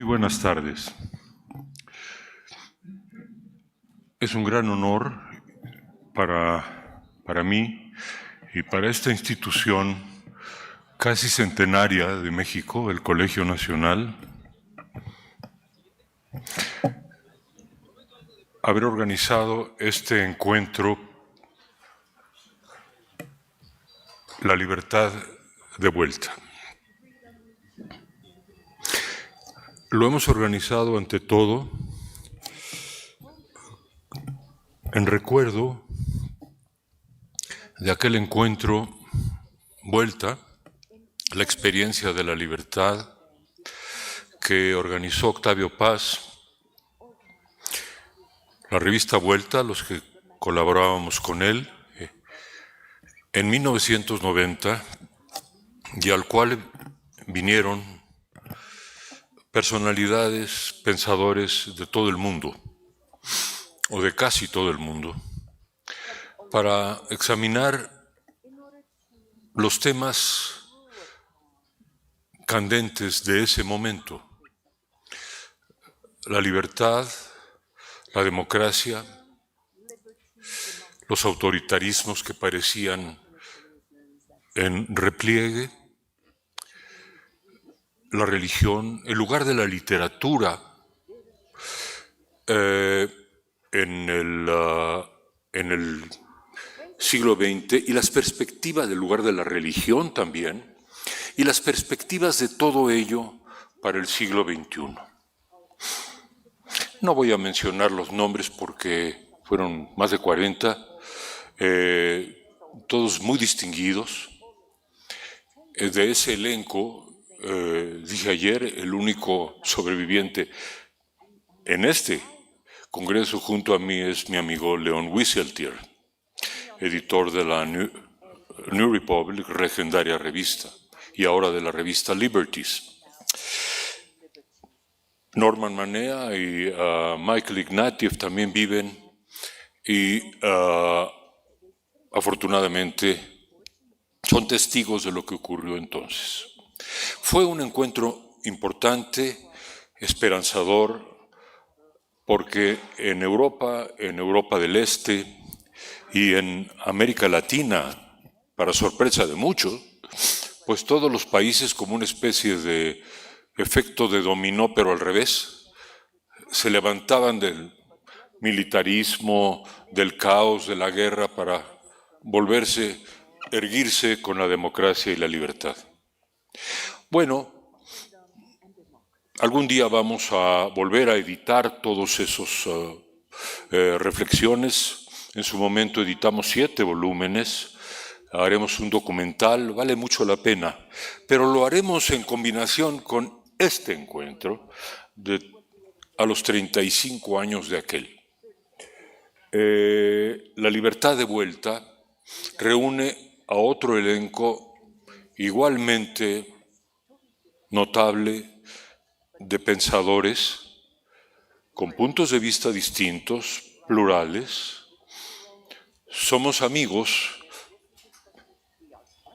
buenas tardes. Es un gran honor para mí y para esta institución casi centenaria de México, el Colegio Nacional, haber organizado este encuentro, la libertad de vuelta. Lo hemos organizado ante todo en recuerdo de aquel encuentro Vuelta, la experiencia de la libertad que organizó Octavio Paz, la revista Vuelta, los que colaborábamos con él, en 1990, y al cual vinieron personalidades, pensadores de todo el mundo, o de casi todo el mundo, para examinar los temas candentes de ese momento: la libertad, la democracia, los autoritarismos que parecían en repliegue, la religión, el lugar de la literatura en el siglo XX, y las perspectivas del lugar de la religión también, y las perspectivas de todo ello para el siglo XXI. No voy a mencionar los nombres porque fueron más de 40, todos muy distinguidos. De ese elenco, dije ayer, el único sobreviviente en este congreso junto a mí es mi amigo Leon Wieseltier, editor de la New Republic, legendaria revista, y ahora de la revista Liberties. Norman Manea y Michael Ignatieff también viven, y afortunadamente son testigos de lo que ocurrió entonces. Fue un encuentro importante, esperanzador, porque en Europa del Este y en América Latina, para sorpresa de muchos, pues todos los países, como una especie de efecto de dominó, pero al revés, se levantaban del militarismo, del caos, de la guerra, para erguirse con la democracia y la libertad. Bueno, algún día vamos a volver a editar todos esos reflexiones. En su momento editamos 7 volúmenes, haremos un documental, vale mucho la pena, pero lo haremos en combinación con este encuentro a los 35 años de aquel. La libertad de vuelta reúne a otro elenco igualmente notable de pensadores con puntos de vista distintos, plurales. Somos amigos,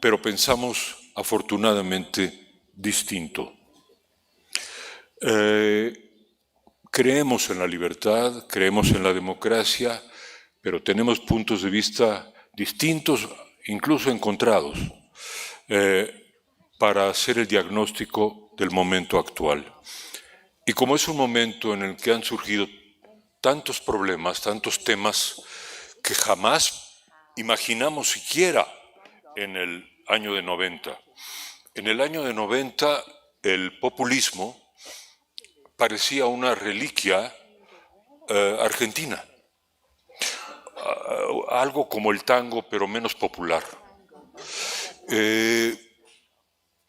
pero pensamos afortunadamente distinto. Creemos en la libertad, creemos en la democracia, pero tenemos puntos de vista distintos, incluso encontrados, para hacer el diagnóstico del momento actual. Y como es un momento en el que han surgido tantos problemas, tantos temas que jamás imaginamos siquiera en el año de 90. En el año de 90 el populismo parecía una reliquia argentina, algo como el tango pero menos popular.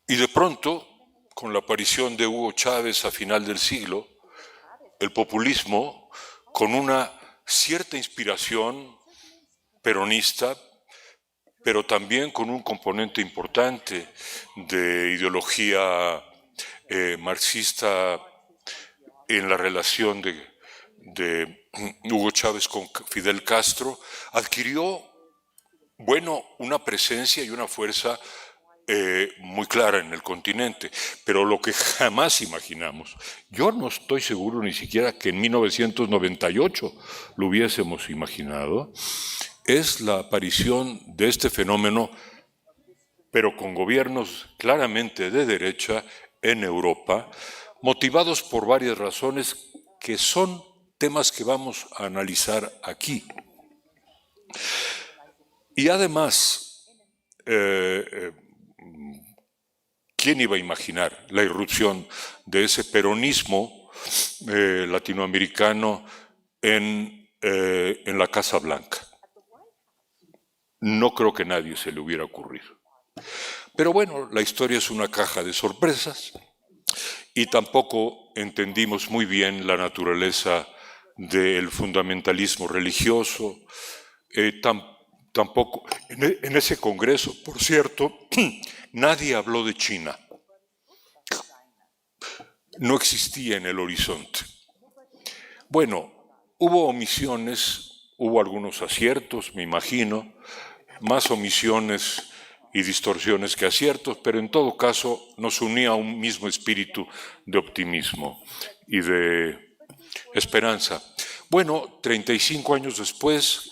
Y de pronto, con la aparición de Hugo Chávez a final del siglo, el populismo, con una cierta inspiración peronista, pero también con un componente importante de ideología marxista en la relación de Hugo Chávez con Fidel Castro, adquirió, una presencia y una fuerza muy clara en el continente, pero lo que jamás imaginamos, yo no estoy seguro ni siquiera que en 1998 lo hubiésemos imaginado, es la aparición de este fenómeno, pero con gobiernos claramente de derecha en Europa, motivados por varias razones que son temas que vamos a analizar aquí. Y además, ¿quién iba a imaginar la irrupción de ese peronismo latinoamericano en la Casa Blanca? No creo que nadie se le hubiera ocurrido. Pero bueno, la historia es una caja de sorpresas y tampoco entendimos muy bien la naturaleza del fundamentalismo religioso. Tampoco, en ese congreso, por cierto, nadie habló de China. No existía en el horizonte. Bueno, hubo omisiones, hubo algunos aciertos, me imagino, más omisiones y distorsiones que aciertos, pero en todo caso nos unía un mismo espíritu de optimismo y de esperanza. Bueno, 35 años después,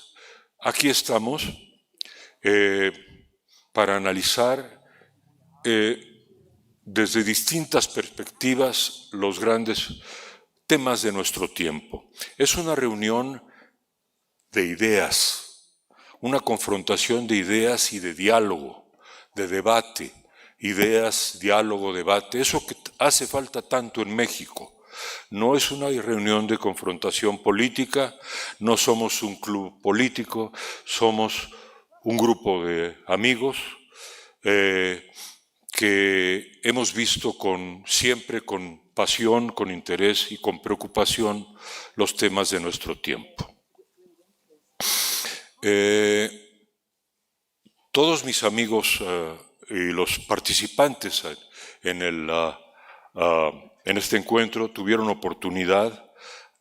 aquí estamos para analizar desde distintas perspectivas los grandes temas de nuestro tiempo. Es una reunión de ideas, una confrontación de ideas y de diálogo, de debate, ideas, diálogo, debate, eso que hace falta tanto en México. No es una reunión de confrontación política, no somos un club político, somos un grupo de amigos que hemos visto siempre con pasión, con interés y con preocupación los temas de nuestro tiempo. Todos mis amigos y los participantes en este encuentro tuvieron oportunidad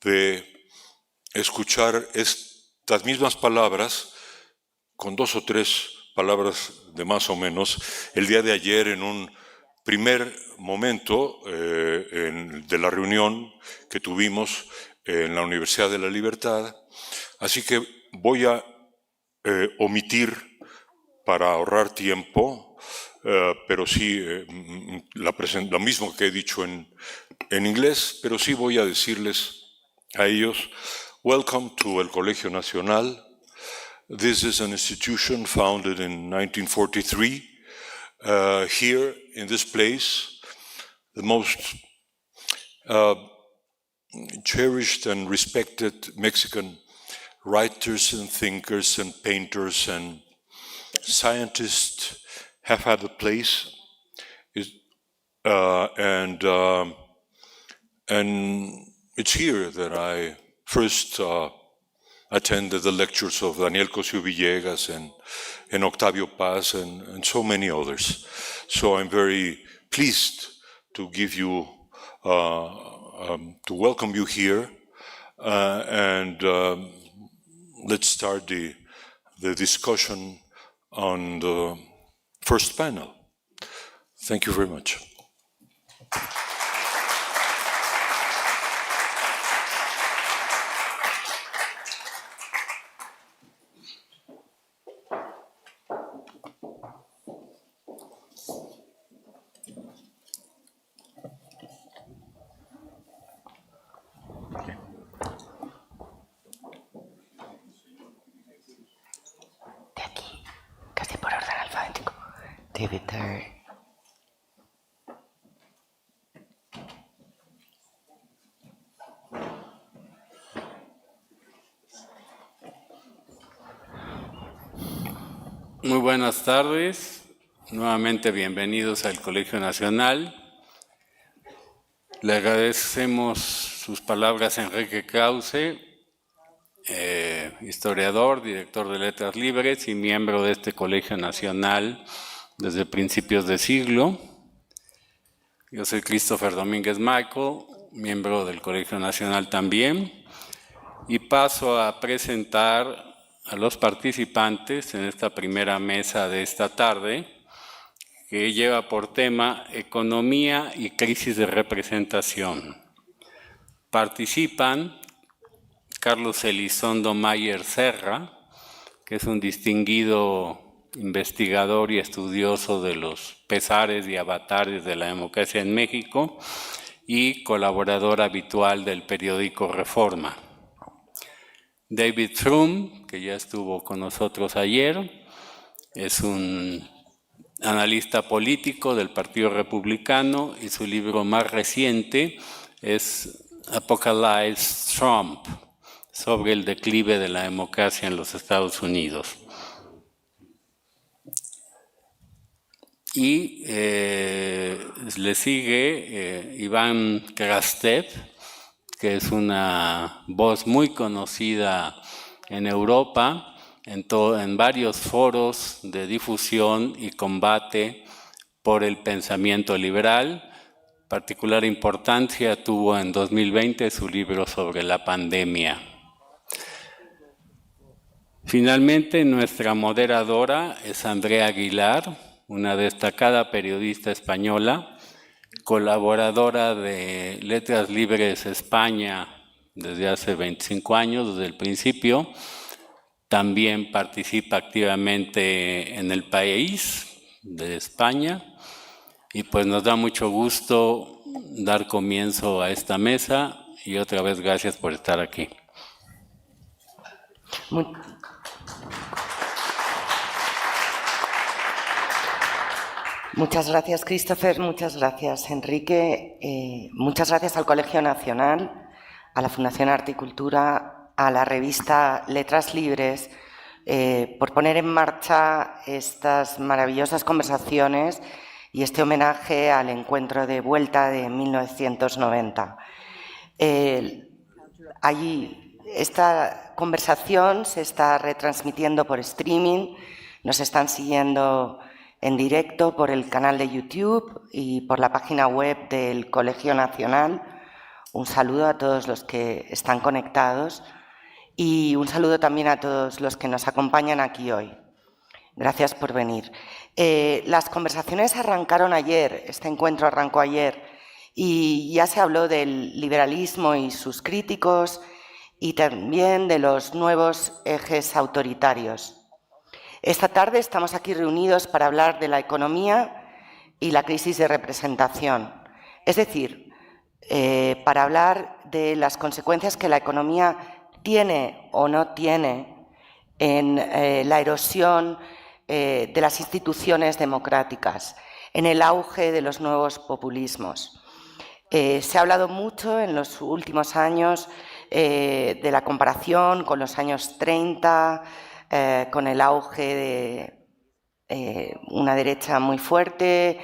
de escuchar estas mismas palabras con 2 o 3 palabras de más o menos el día de ayer en un primer momento de la reunión que tuvimos en la Universidad de la Libertad. Así que voy a omitir para ahorrar tiempo, pero sí lo mismo que he dicho en inglés, pero sí voy a decirles a ellos, welcome to el Colegio Nacional. This is an institution founded in 1943. Here in this place, the most cherished and respected Mexican writers and thinkers and painters and scientists have had a place, and it's here that I first attended the lectures of Daniel Cosío Villegas and Octavio Paz and so many others. So I'm very pleased to give you, to welcome you here, and let's start the discussion on the first panel. Thank you very much. Muy buenas tardes, nuevamente bienvenidos al Colegio Nacional. Le agradecemos sus palabras a Enrique Krause, historiador, director de Letras Libres y miembro de este Colegio Nacional desde principios de siglo. Yo soy Christopher Domínguez Michael, miembro del Colegio Nacional también, y paso a presentar a los participantes en esta primera mesa de esta tarde, que lleva por tema Economía y crisis de representación. Participan Carlos Elizondo Mayer Serra, que es un distinguido investigador y estudioso de los pesares y avatares de la democracia en México y colaborador habitual del periódico Reforma. David Frum, que ya estuvo con nosotros ayer, es un analista político del Partido Republicano y su libro más reciente es Apocalypse Trump, sobre el declive de la democracia en los Estados Unidos. Y le sigue Iván Krastev, que es una voz muy conocida en Europa, en varios foros de difusión y combate por el pensamiento liberal. Particular importancia tuvo en 2020 su libro sobre la pandemia. Finalmente, nuestra moderadora es Andrea Aguilar, una destacada periodista española, colaboradora de Letras, Libres España desde hace 25 años, desde el principio. También participa activamente en El País de España. Y pues nos da mucho gusto dar comienzo a esta mesa y otra vez gracias por estar aquí. Muchas gracias, Christopher, muchas gracias, Enrique, muchas gracias al Colegio Nacional, a la Fundación Arte y Cultura, a la revista Letras Libres, por poner en marcha estas maravillosas conversaciones y este homenaje al encuentro de Vuelta de 1990. Allí, esta conversación se está retransmitiendo por streaming, nos están siguiendo en directo por el canal de YouTube y por la página web del Colegio Nacional. Un saludo a todos los que están conectados y un saludo también a todos los que nos acompañan aquí hoy. Gracias por venir. Las conversaciones arrancaron ayer, este encuentro arrancó ayer y ya se habló del liberalismo y sus críticos y también de los nuevos ejes autoritarios. Esta tarde estamos aquí reunidos para hablar de la economía y la crisis de representación, es decir, para hablar de las consecuencias que la economía tiene o no tiene en la erosión de las instituciones democráticas, en el auge de los nuevos populismos. Se ha hablado mucho en los últimos años de la comparación con los años 30, con el auge de una derecha muy fuerte,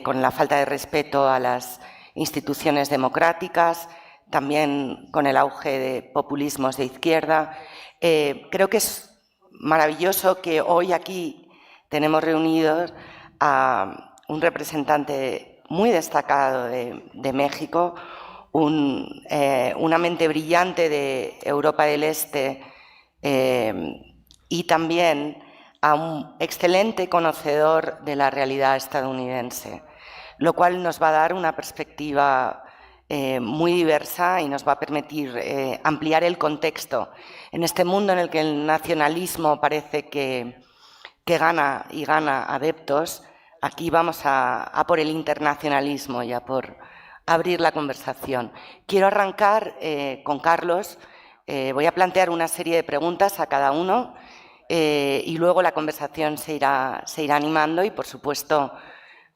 con la falta de respeto a las instituciones democráticas, también con el auge de populismos de izquierda. Creo que es maravilloso que hoy aquí tenemos reunidos a un representante muy destacado de México, una mente brillante de Europa del Este, y también a un excelente conocedor de la realidad estadounidense, lo cual nos va a dar una perspectiva muy diversa y nos va a permitir ampliar el contexto. En este mundo en el que el nacionalismo parece que gana y gana adeptos, aquí vamos a por el internacionalismo y a por abrir la conversación. Quiero arrancar con Carlos. Voy a plantear una serie de preguntas a cada uno y luego la conversación se irá animando y, por supuesto,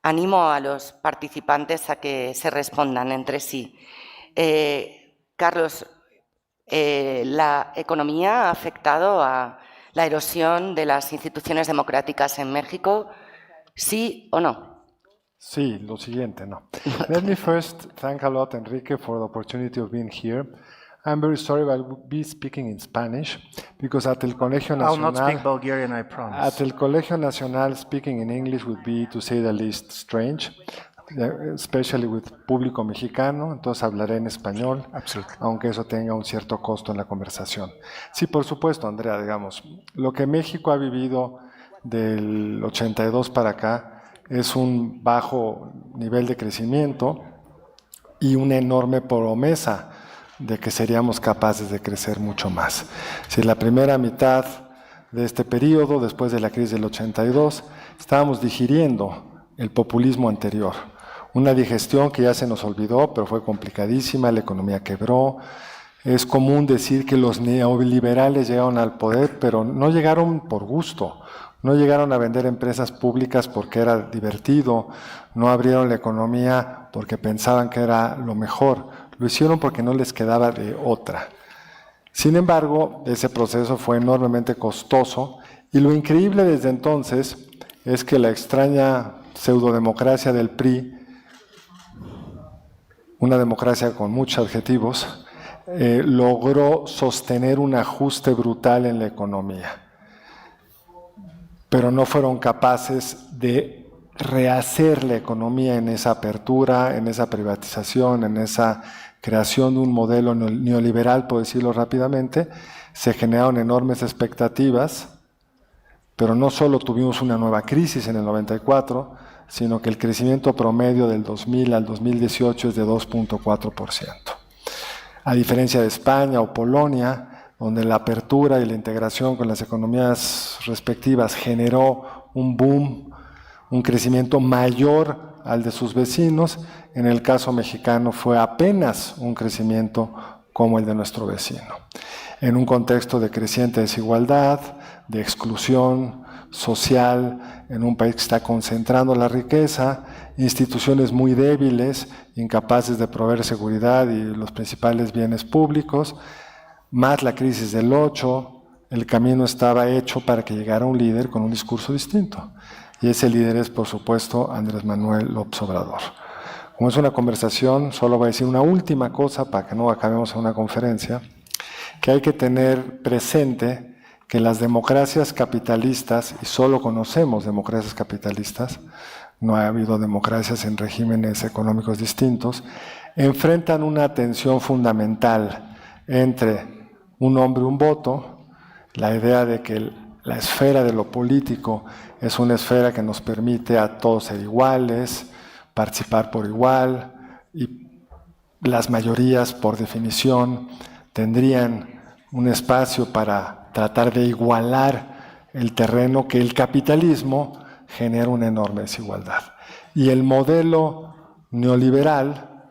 animo a los participantes a que se respondan entre sí. Carlos, ¿la economía ha afectado a la erosión de las instituciones democráticas en México? ¿Sí o no? Sí, lo siguiente, no. Let me first thank a lot, Enrique, for the opportunity of being here. I'm very sorry, but I will be speaking in Spanish because at el Colegio Nacional. I'll not speak Bulgarian, I promise. At el Colegio Nacional, speaking in English would be, to say the least, strange, especially with público mexicano. Entonces hablaré en español, aunque eso tenga un cierto costo en la conversación. Sí, por supuesto, Andrea, digamos, lo que México ha vivido del 82 para acá es un bajo nivel de crecimiento y una enorme promesa de que seríamos capaces de crecer mucho más. Si en la primera mitad de este periodo, después de la crisis del 82, estábamos digiriendo el populismo anterior. Una digestión que ya se nos olvidó, pero fue complicadísima, la economía quebró. Es común decir que los neoliberales llegaron al poder, pero no llegaron por gusto. No llegaron a vender empresas públicas porque era divertido, no abrieron la economía porque pensaban que era lo mejor, lo hicieron porque no les quedaba de otra. Sin embargo, ese proceso fue enormemente costoso y lo increíble desde entonces es que la extraña pseudodemocracia del PRI, una democracia con muchos adjetivos, logró sostener un ajuste brutal en la economía. Pero no fueron capaces de rehacer la economía en esa apertura, en esa privatización, en esa creación de un modelo neoliberal, por decirlo rápidamente. Se generaron enormes expectativas, pero no solo tuvimos una nueva crisis en el 94, sino que el crecimiento promedio del 2000 al 2018 es de 2.4%. A diferencia de España o Polonia, donde la apertura y la integración con las economías respectivas generó un boom, un crecimiento mayor al de sus vecinos, en el caso mexicano fue apenas un crecimiento como el de nuestro vecino. En un contexto de creciente desigualdad, de exclusión social, en un país que está concentrando la riqueza, instituciones muy débiles, incapaces de proveer seguridad y los principales bienes públicos, más la crisis del 8, el camino estaba hecho para que llegara un líder con un discurso distinto. Y ese líder es, por supuesto, Andrés Manuel López Obrador. Como es una conversación, solo voy a decir una última cosa para que no acabemos en una conferencia, que hay que tener presente que las democracias capitalistas, y solo conocemos democracias capitalistas, no ha habido democracias en regímenes económicos distintos, enfrentan una tensión fundamental entre un hombre, un voto, la idea de que la esfera de lo político es una esfera que nos permite a todos ser iguales, participar por igual, y las mayorías, por definición, tendrían un espacio para tratar de igualar el terreno que el capitalismo genera una enorme desigualdad. Y el modelo neoliberal,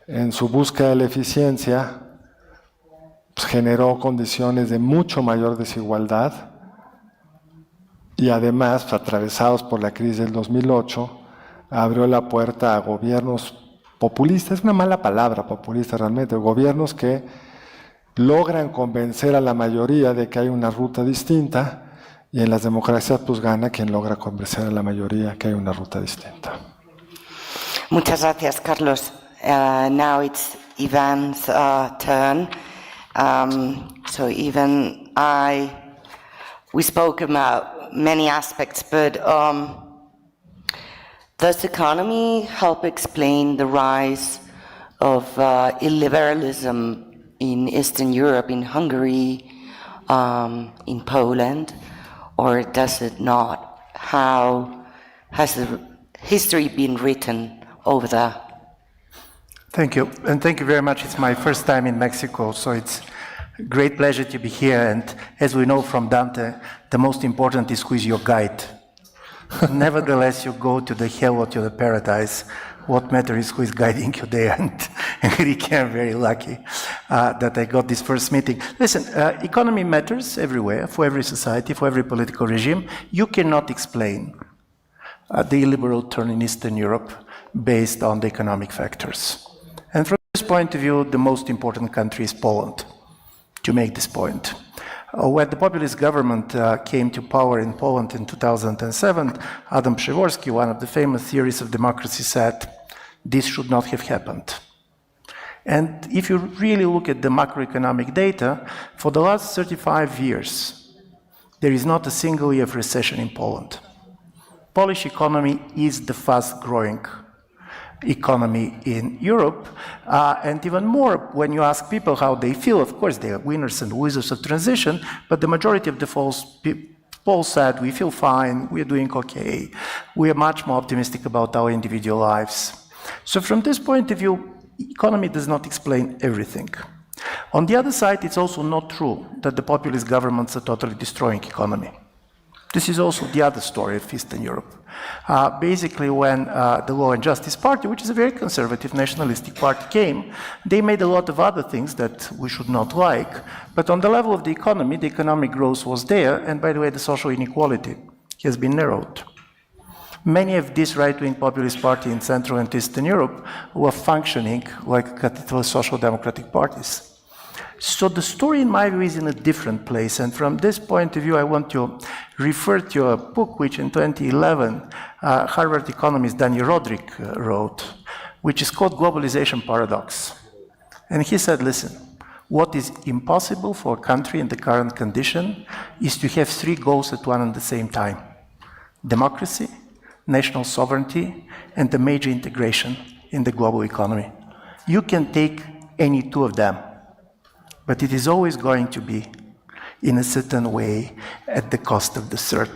en su búsqueda de la eficiencia, pues generó condiciones de mucho mayor desigualdad y además, atravesados por la crisis del 2008, abrió la puerta a gobiernos populistas, es una mala palabra populista realmente, gobiernos que logran convencer a la mayoría de que hay una ruta distinta y en las democracias pues gana quien logra convencer a la mayoría que hay una ruta distinta. Muchas gracias, Carlos. Now it's Ivan's turn. So even we spoke about many aspects, but does economy help explain the rise of illiberalism in Eastern Europe, in Hungary, in Poland, or does it not? How has the history been written over there? Thank you, and thank you very much. It's my first time in Mexico, so it's a great pleasure to be here. And as we know from Dante, the most important is who is your guide. Nevertheless, you go to the hell or to the paradise. What matters is who is guiding you there. And really, I'm very lucky that I got this first meeting. Listen, economy matters everywhere, for every society, for every political regime. You cannot explain the illiberal turn in Eastern Europe based on the economic factors. And from this point of view, the most important country is Poland, to make this point. When the populist government came to power in Poland in 2007, Adam Przeworski, one of the famous theorists of democracy, said, this should not have happened. And if you really look at the macroeconomic data, for the last 35 years, there is not a single year of recession in Poland. Polish economy is the fast-growing economy in Europe, and even more when you ask people how they feel. Of course, they are winners and losers of transition, but the majority of the Paul said, we feel fine, we're doing okay, we are much more optimistic about our individual lives. So from this point of view, economy does not explain everything. On the other side, it's also not true that the populist governments are totally destroying economy. This is also the other story of Eastern Europe. Basically, when the Law and Justice Party, which is a very conservative nationalistic party, came, they made a lot of other things that we should not like, but on the level of the economy, the economic growth was there, and by the way, the social inequality has been narrowed. Many of these right-wing populist parties in Central and Eastern Europe were functioning like social democratic parties. So the story, in my view, is in a different place. And from this point of view, I want to refer to a book which in 2011, Harvard economist Daniel Rodrik wrote, which is called Globalization Paradox. And he said, listen, what is impossible for a country in the current condition is to have three goals at one and the same time: democracy, national sovereignty, and a major integration in the global economy. You can take any two of them, but it is always going to be, in a certain way, at the cost of the third.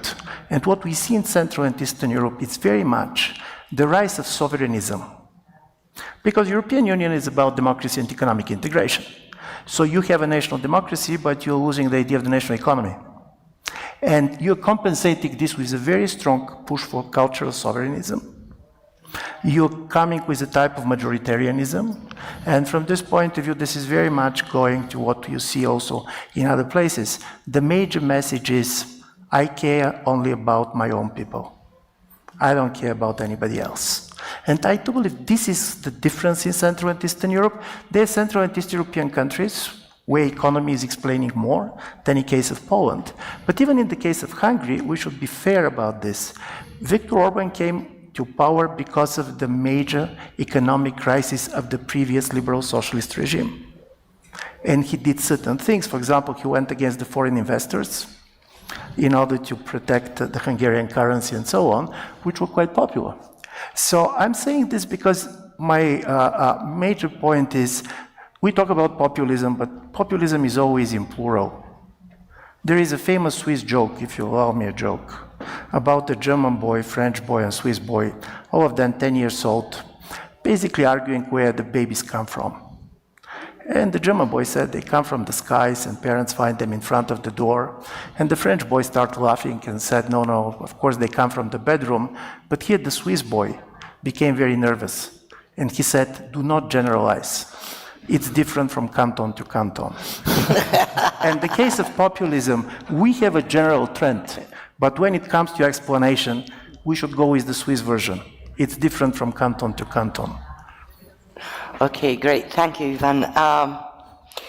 And what we see in Central and Eastern Europe is very much the rise of sovereignism. Because European Union is about democracy and economic integration. So you have a national democracy, but you're losing the idea of the national economy. And you're compensating this with a very strong push for cultural sovereignism. You're coming with a type of majoritarianism, and from this point of view, this is very much going to what you see also in other places. The major message is, I care only about my own people. I don't care about anybody else. And I do believe this is the difference in Central and Eastern Europe. There are Central and Eastern European countries where economy is explaining more than in the case of Poland. But even in the case of Hungary, we should be fair about this. Viktor Orban came to power because of the major economic crisis of the previous liberal socialist regime. And he did certain things. For example, he went against the foreign investors in order to protect the Hungarian currency and so on, which were quite popular. So I'm saying this because my major point is, we talk about populism, but populism is always in plural. There is a famous Swiss joke, if you allow me a joke, about a German boy, French boy, and Swiss boy, all of them 10 years old, basically arguing where the babies come from. And the German boy said they come from the skies, and parents find them in front of the door. And the French boy started laughing and said, no, of course they come from the bedroom. But here the Swiss boy became very nervous. And he said, do not generalize. It's different from canton to canton. And the case of populism, we have a general trend. But when it comes to explanation, we should go with the Swiss version. It's different from canton to canton. Okay, great. Thank you, Ivan.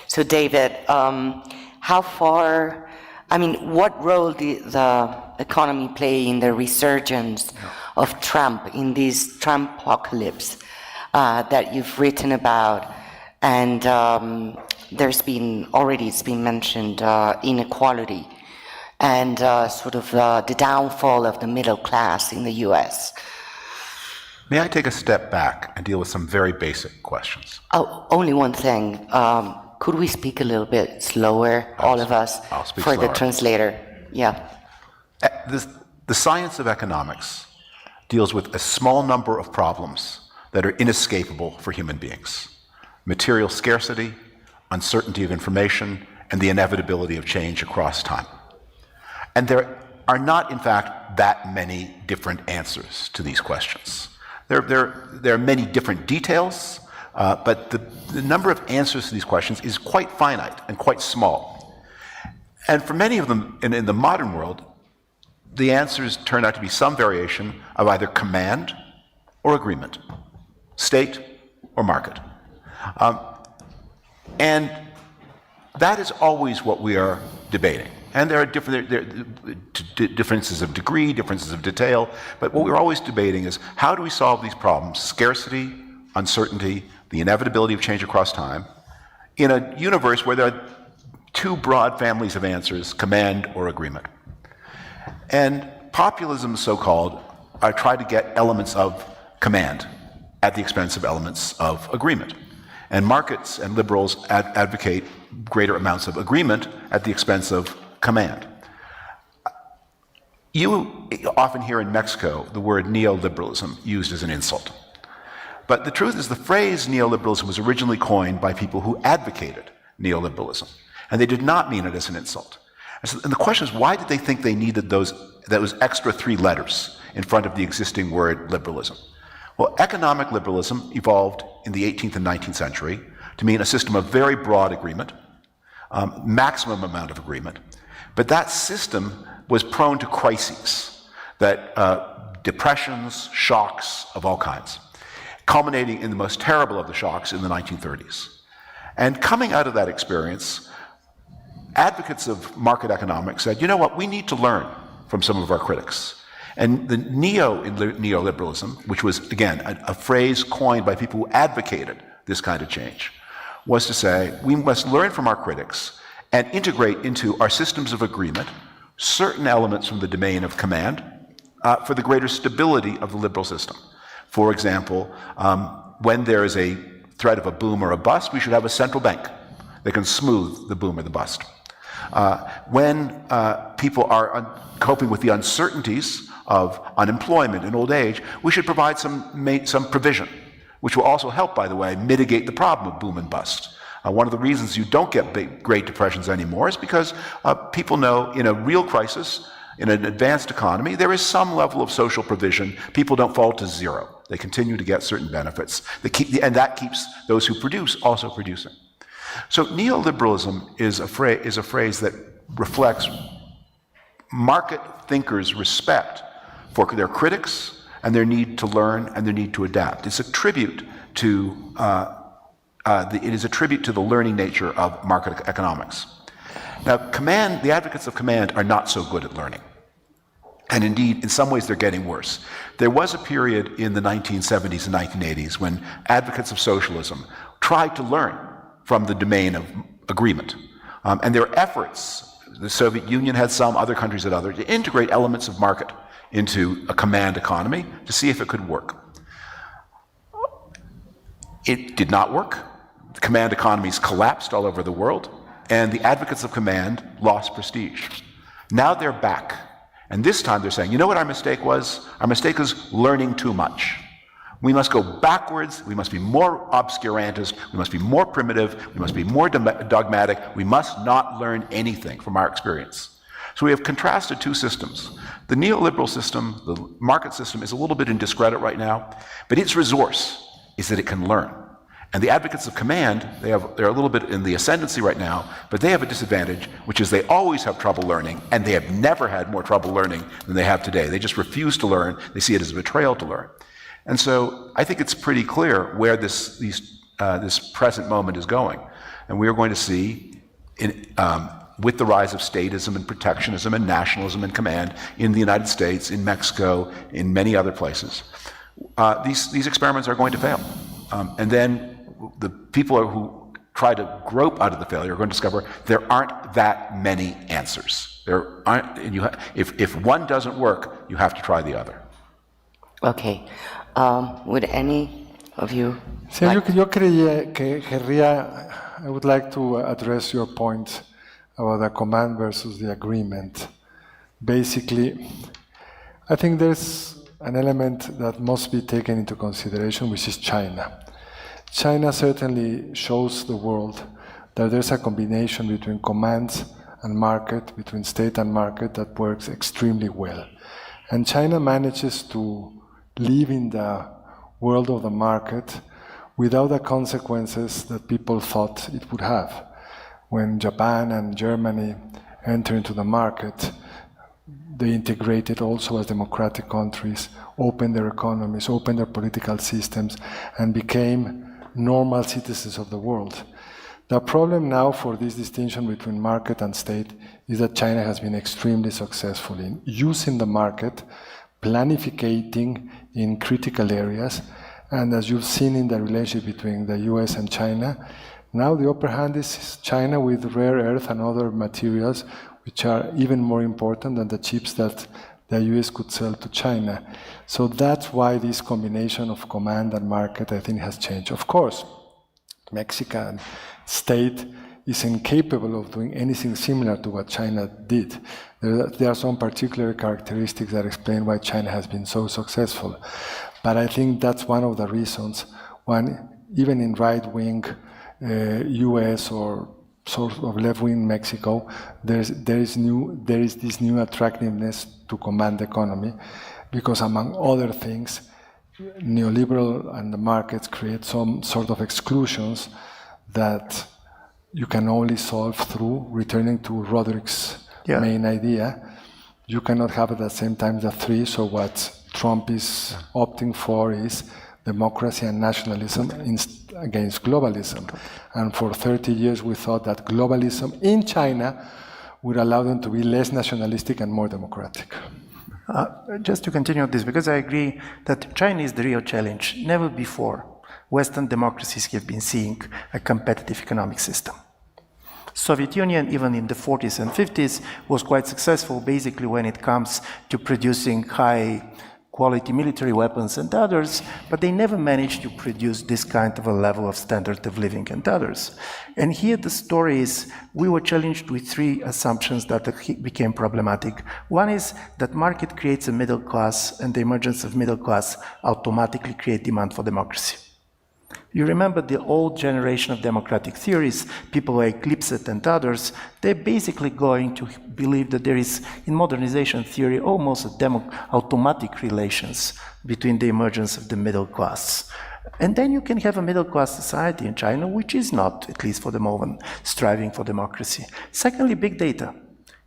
So, David, how far, what role did the economy play in the resurgence of Trump, in this Trump-apocalypse that you've written about? And it's been mentioned, inequality and sort of the downfall of the middle class in the US. May I take a step back and deal with some very basic questions? Oh, only one thing. Could we speak a little bit slower, all of us, I'll speak for slower. the translator? Yeah. The science of economics deals with a small number of problems that are inescapable for human beings: material scarcity, uncertainty of information, and the inevitability of change across time. And there are not, in fact, that many different answers to these questions. There are many different details, but the number of answers to these questions is quite finite and quite small. And for many of them in the modern world, the answers turn out to be some variation of either command or agreement, state or market. And that is always what we are debating. And there are differences of degree, differences of detail, but what we're always debating is, how do we solve these problems, scarcity, uncertainty, the inevitability of change across time, in a universe where there are two broad families of answers, command or agreement. And populism, so-called, try to get elements of command at the expense of elements of agreement. And markets and liberals advocate greater amounts of agreement at the expense of command. You often hear in Mexico the word neoliberalism used as an insult. But the truth is the phrase neoliberalism was originally coined by people who advocated neoliberalism, and they did not mean it as an insult. And the question is, why did they think they needed those extra 3 letters in front of the existing word liberalism? Well, economic liberalism evolved in the 18th and 19th century to mean a system of very broad agreement, maximum amount of agreement, but that system was prone to crises, depressions, shocks of all kinds, culminating in the most terrible of the shocks in the 1930s. And coming out of that experience, advocates of market economics said, you know what, we need to learn from some of our critics. And the neoliberalism, which was, again, a phrase coined by people who advocated this kind of change, was to say, we must learn from our critics and integrate into our systems of agreement certain elements from the domain of command for the greater stability of the liberal system. For example, when there is a threat of a boom or a bust, we should have a central bank that can smooth the boom or the bust. When people are coping with the uncertainties of unemployment and old age, we should provide some provision, which will also help, by the way, mitigate the problem of boom and bust. One of the reasons you don't get big Great Depressions anymore is because people know in a real crisis, in an advanced economy, there is some level of social provision. People don't fall to zero. They continue to get certain benefits. And that keeps those who produce also producing. So neoliberalism is a phrase that reflects market thinkers' respect for their critics and their need to learn and their need to adapt. It's a tribute to the learning nature of market economics. Now, the advocates of command are not so good at learning. And indeed, in some ways, they're getting worse. There was a period in the 1970s and 1980s when advocates of socialism tried to learn from the domain of agreement. And their efforts, the Soviet Union had some, other countries had others, to integrate elements of market into a command economy to see if it could work. It did not work. The command economies collapsed all over the world, and the advocates of command lost prestige. Now they're back. And this time they're saying, you know what our mistake was? Our mistake is learning too much. We must go backwards. We must be more obscurantist. We must be more primitive. We must be more dogmatic. We must not learn anything from our experience. So we have contrasted 2 systems. The neoliberal system, the market system, is a little bit in discredit right now, but its resource is that it can learn. And the advocates of command, they're a little bit in the ascendancy right now, but they have a disadvantage, which is they always have trouble learning, and they have never had more trouble learning than they have today. They just refuse to learn. They see it as a betrayal to learn. And so I think it's pretty clear where this present moment is going. And we are going to see, with the rise of statism and protectionism and nationalism and command in the United States, in Mexico, in many other places, these experiments are going to fail. And then the people who try to grope out of the failure are going to discover there aren't that many answers. There aren't. If one doesn't work, you have to try the other. Okay. Would any of you? Sí, yo querría, I would like to address your point about the command versus the agreement. Basically, I think there's an element that must be taken into consideration, which is China. China certainly shows the world that there's a combination between commands and market, between state and market, that works extremely well. And China manages to live in the world of the market without the consequences that people thought it would have. When Japan and Germany entered into the market, they integrated also as democratic countries, opened their economies, opened their political systems, and became normal citizens of the world. The problem now for this distinction between market and state is that China has been extremely successful in using the market, planificating in critical areas, and as you've seen in the relationship between the US and China, now the upper hand is China with rare earth and other materials which are even more important than the chips that the US could sell to China. So that's why this combination of command and market, I think, has changed. Of course, Mexican state is incapable of doing anything similar to what China did. There are some particular characteristics that explain why China has been so successful. But I think that's one of the reasons why, even in right-wing US or sort of left-wing Mexico, there is this new attractiveness to command the economy, because among other things, neoliberal and the markets create some sort of exclusions that you can only solve through returning to Roderick's main idea. You cannot have at the same time the three, so what Trump is opting for is democracy and nationalism against globalism. And for 30 years we thought that globalism in China would allow them to be less nationalistic and more democratic. Just to continue on this, because I agree that China is the real challenge. Never before Western democracies have been seeing a competitive economic system. Soviet Union, even in the 40s and 50s, was quite successful basically when it comes to producing high quality military weapons and others, but they never managed to produce this kind of a level of standard of living and others. And here the story is, we were challenged with three assumptions that became problematic. One is that market creates a middle class, and the emergence of middle class automatically creates demand for democracy. You remember the old generation of democratic theories, people like Lipset and others, they're basically going to believe that there is, in modernization theory, almost automatic relations between the emergence of the middle class. And then you can have a middle class society in China, which is not, at least for the moment, striving for democracy. Secondly, big data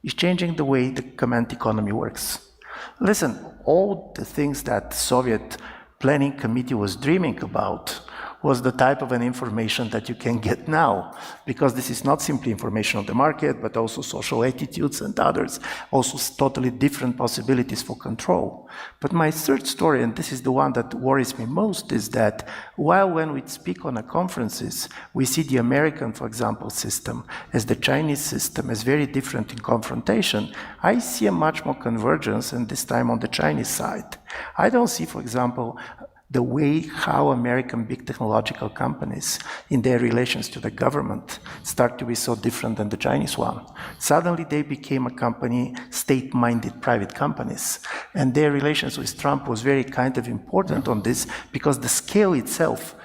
is changing the way the command economy works. Listen, all the things that the Soviet Planning Committee was dreaming about was the type of an information that you can get now, because this is not simply information on the market, but also social attitudes and others, also totally different possibilities for control. But my third story, and this is the one that worries me most, is that while when we speak on conferences, we see the American, for example, system as the Chinese system as very different in confrontation, I see a much more convergence, and this time on the Chinese side. I don't see, for example, the way how American big technological companies in their relations to the government start to be so different than the Chinese one. Suddenly they became a company, state-minded private companies, and their relations with Trump was very kind of important on this, because the scale itself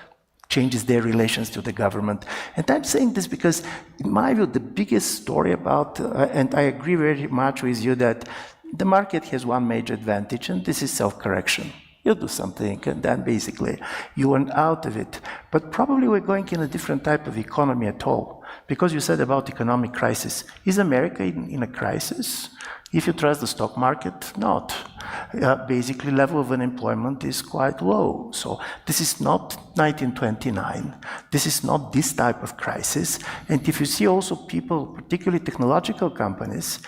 changes their relations to the government. And I'm saying this because, in my view, the biggest story about, and I agree very much with you that the market has one major advantage, and this is self-correction. You do something, and then basically you earn out of it. But probably we're going in a different type of economy at all. Because you said about economic crisis. Is America in a crisis? If you trust the stock market, not. Basically, level of unemployment is quite low. So this is not 1929. This is not this type of crisis. And if you see also people, particularly technological companies,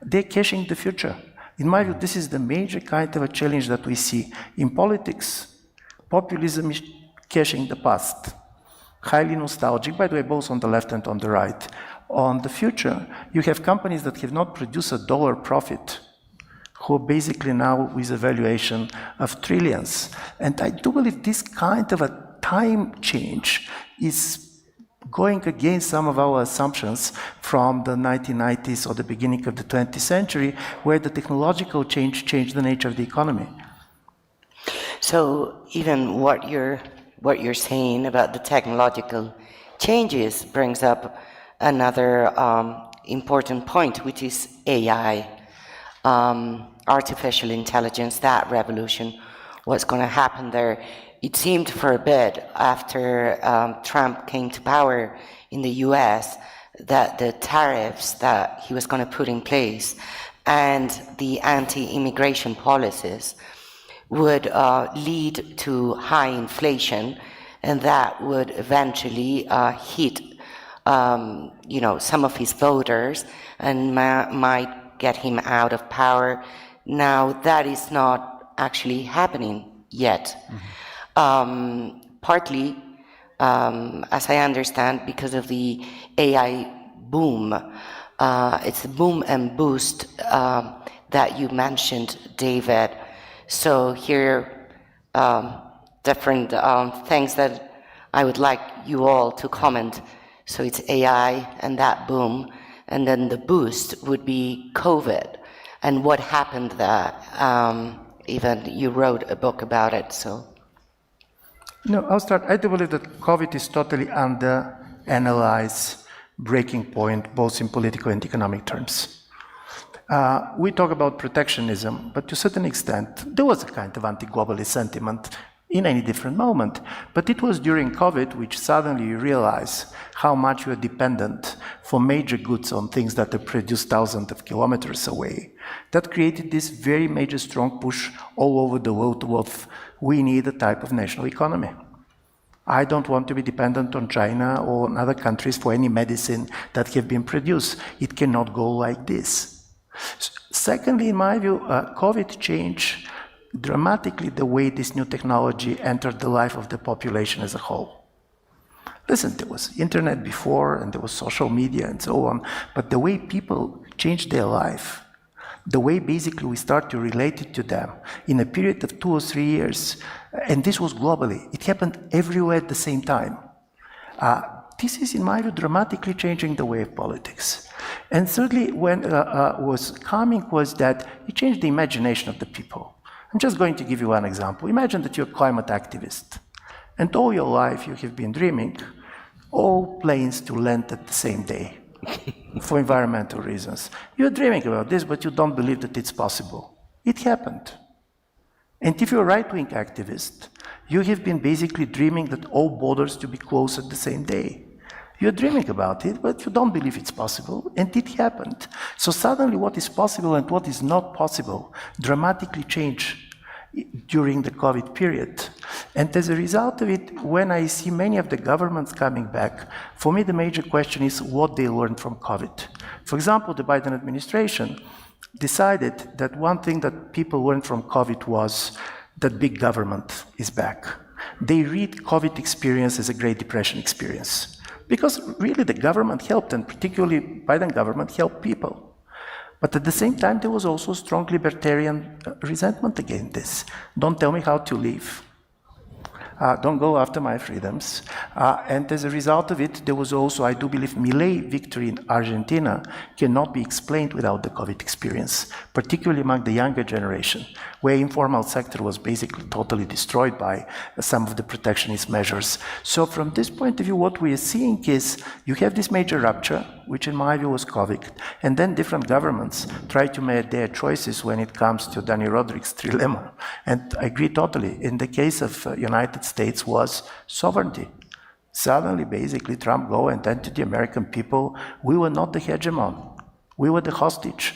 they're cashing the future. In my view, this is the major kind of a challenge that we see in politics. Populism is cashing the past. Highly nostalgic, by the way, both on the left and on the right. On the future, you have companies that have not produced $1 profit, who are basically now with a valuation of trillions. And I do believe this kind of a time change is going against some of our assumptions from the 1990s or the beginning of the 20th century, where the technological change changed the nature of the economy. So even what you're saying about the technological changes brings up another important point, which is AI, artificial intelligence, that revolution, what's going to happen there. It seemed for a bit after Trump came to power in the US that the tariffs that he was going to put in place and the anti-immigration policies would lead to high inflation, and that would eventually hit some of his voters and might get him out of power. Now that is not actually happening yet. Partly, as I understand, because of the AI boom. It's the boom and boost that you mentioned, David. So here, different things that I would like you all to comment So it's AI and that boom, and then the boost would be COVID and what happened there. Even you wrote a book about it, so. No, I'll start. I do believe that COVID is totally under-analyzed breaking point, both in political and economic terms. We talk about protectionism, but to a certain extent, there was a kind of anti-globalist sentiment in any different moment. But it was during COVID which suddenly you realize how much you are dependent for major goods on things that are produced thousands of kilometers away. That created this very major strong push all over the world towards we need a type of national economy. I don't want to be dependent on China or on other countries for any medicine that have been produced. It cannot go like this. Secondly, in my view, COVID changed dramatically the way this new technology entered the life of the population as a whole. Listen, there was internet before and there was social media and so on, but the way people changed their life, the way basically we start to relate it to them in a period of 2 or 3 years, and this was globally, it happened everywhere at the same time. This is, in my view, dramatically changing the way of politics. And thirdly, when was coming was that it changed the imagination of the people. I'm just going to give you one example. Imagine that you're a climate activist, and all your life you have been dreaming all planes to land at the same day for environmental reasons. You're dreaming about this, but you don't believe that it's possible. It happened. And if you're a right-wing activist, you have been basically dreaming that all borders to be closed at the same day. You're dreaming about it, but you don't believe it's possible, and it happened. So suddenly what is possible and what is not possible dramatically changed during the COVID period. And as a result of it, when I see many of the governments coming back, for me the major question is what they learned from COVID. For example, the Biden administration decided that one thing that people learned from COVID was that big government is back. They read COVID experience as a Great Depression experience. Because really the government helped, and particularly Biden government helped people. But at the same time, there was also strong libertarian resentment against this. Don't tell me how to live. Don't go after my freedoms. And as a result of it, there was also, I do believe, Milei victory in Argentina cannot be explained without the COVID experience, particularly among the younger generation, where informal sector was basically totally destroyed by some of the protectionist measures. So from this point of view, what we are seeing is you have this major rupture, which in my view was COVID, and then different governments try to make their choices when it comes to Danny Roderick's trilemma. And I agree totally. In the case of United States was sovereignty. Suddenly, basically, Trump go and then to the American people, we were not the hegemon. We were the hostage.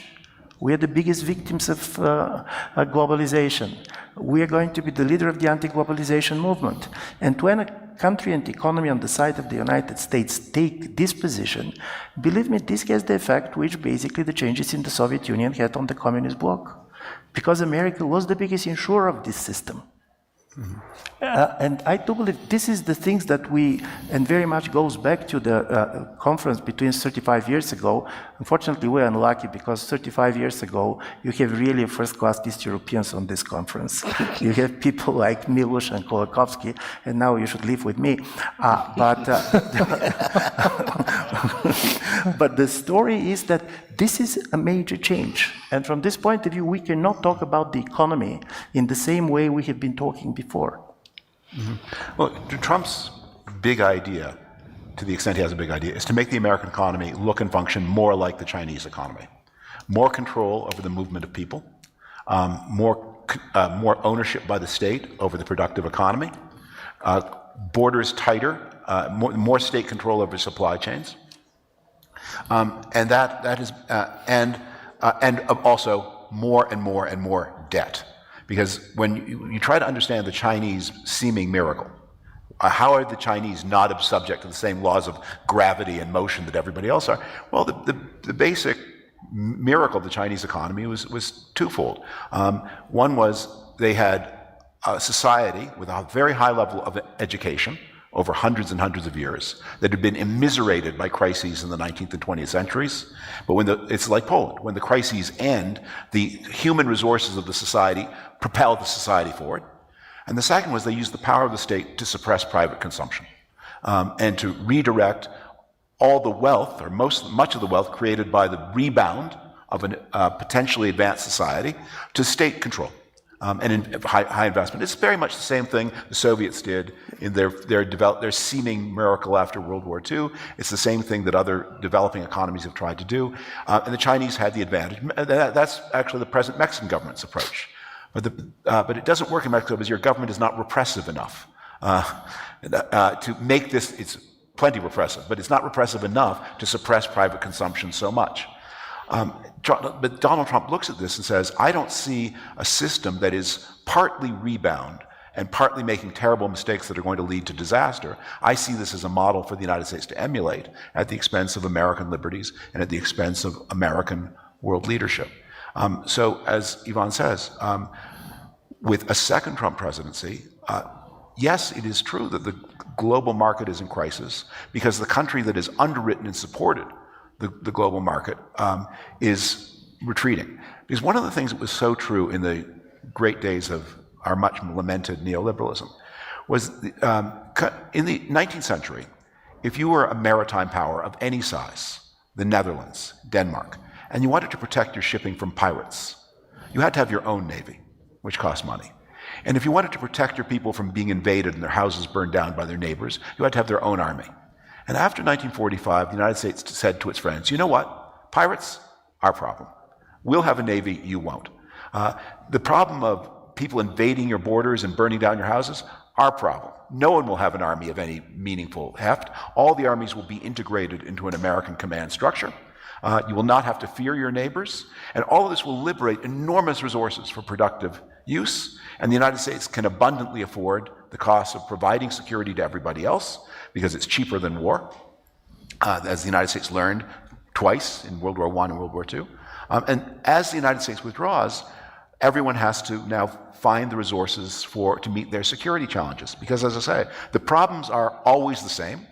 We are the biggest victims of globalization. We are going to be the leader of the anti-globalization movement. And when a country and economy on the side of the United States take this position, believe me, this has the effect which basically the changes in the Soviet Union had on the communist bloc. Because America was the biggest insurer of this system. Mm-hmm. And I do believe this is the things that we, and very much goes back to the conference between 35 years ago. Unfortunately, we're unlucky because 35 years ago, you have really first-class East Europeans on this conference. You have people like Miloš and Kolakowski, and now you should live with me. But the story is that this is a major change. And from this point of view, we cannot talk about the economy in the same way we have been talking before. Mm-hmm. Well, Trump's big idea, to the extent he has a big idea, is to make the American economy look and function more like the Chinese economy. More control over the movement of people, more ownership by the state over the productive economy, borders tighter, more state control over supply chains, and that is, and also more and more and more debt. Because when you try to understand the Chinese seeming miracle, how are the Chinese not subject to the same laws of gravity and motion that everybody else are? Well, the basic miracle of the Chinese economy was twofold. One was they had a society with a very high level of education over hundreds and hundreds of years that had been immiserated by crises in the 19th and 20th centuries. But it's like Poland. When the crises end, the human resources of the society propel the society forward. And the second was they used the power of the state to suppress private consumption and to redirect all the wealth, or much of the wealth created by the rebound of a potentially advanced society to state control and in high investment. It's very much the same thing the Soviets did in their seeming miracle after World War II. It's the same thing that other developing economies have tried to do. And the Chinese had the advantage. That's actually the present Mexican government's approach. But it doesn't work in Mexico because your government is not repressive enough to make this. It's plenty repressive, but it's not repressive enough to suppress private consumption so much. But Donald Trump looks at this and says, I don't see a system that is partly rebound and partly making terrible mistakes that are going to lead to disaster. I see this as a model for the United States to emulate at the expense of American liberties and at the expense of American world leadership. So as Yvonne says, with a second Trump presidency, yes, it is true that the global market is in crisis because the country that has underwritten and supported the global market is retreating. Because one of the things that was so true in the great days of our much lamented neoliberalism was in the 19th century, if you were a maritime power of any size, the Netherlands, Denmark, and you wanted to protect your shipping from pirates, you had to have your own navy, which cost money. And if you wanted to protect your people from being invaded and their houses burned down by their neighbors, you had to have their own army. And after 1945, the United States said to its friends, you know what? Pirates, our problem. We'll have a navy, you won't. The problem of people invading your borders and burning down your houses, our problem. No one will have an army of any meaningful heft. All the armies will be integrated into an American command structure. You will not have to fear your neighbors. And all of this will liberate enormous resources for productive use. And the United States can abundantly afford the cost of providing security to everybody else because it's cheaper than war, as the United States learned twice in World War I and World War II. And as the United States withdraws, everyone has to now find the resources to meet their security challenges. Because as I say, the problems are always the same.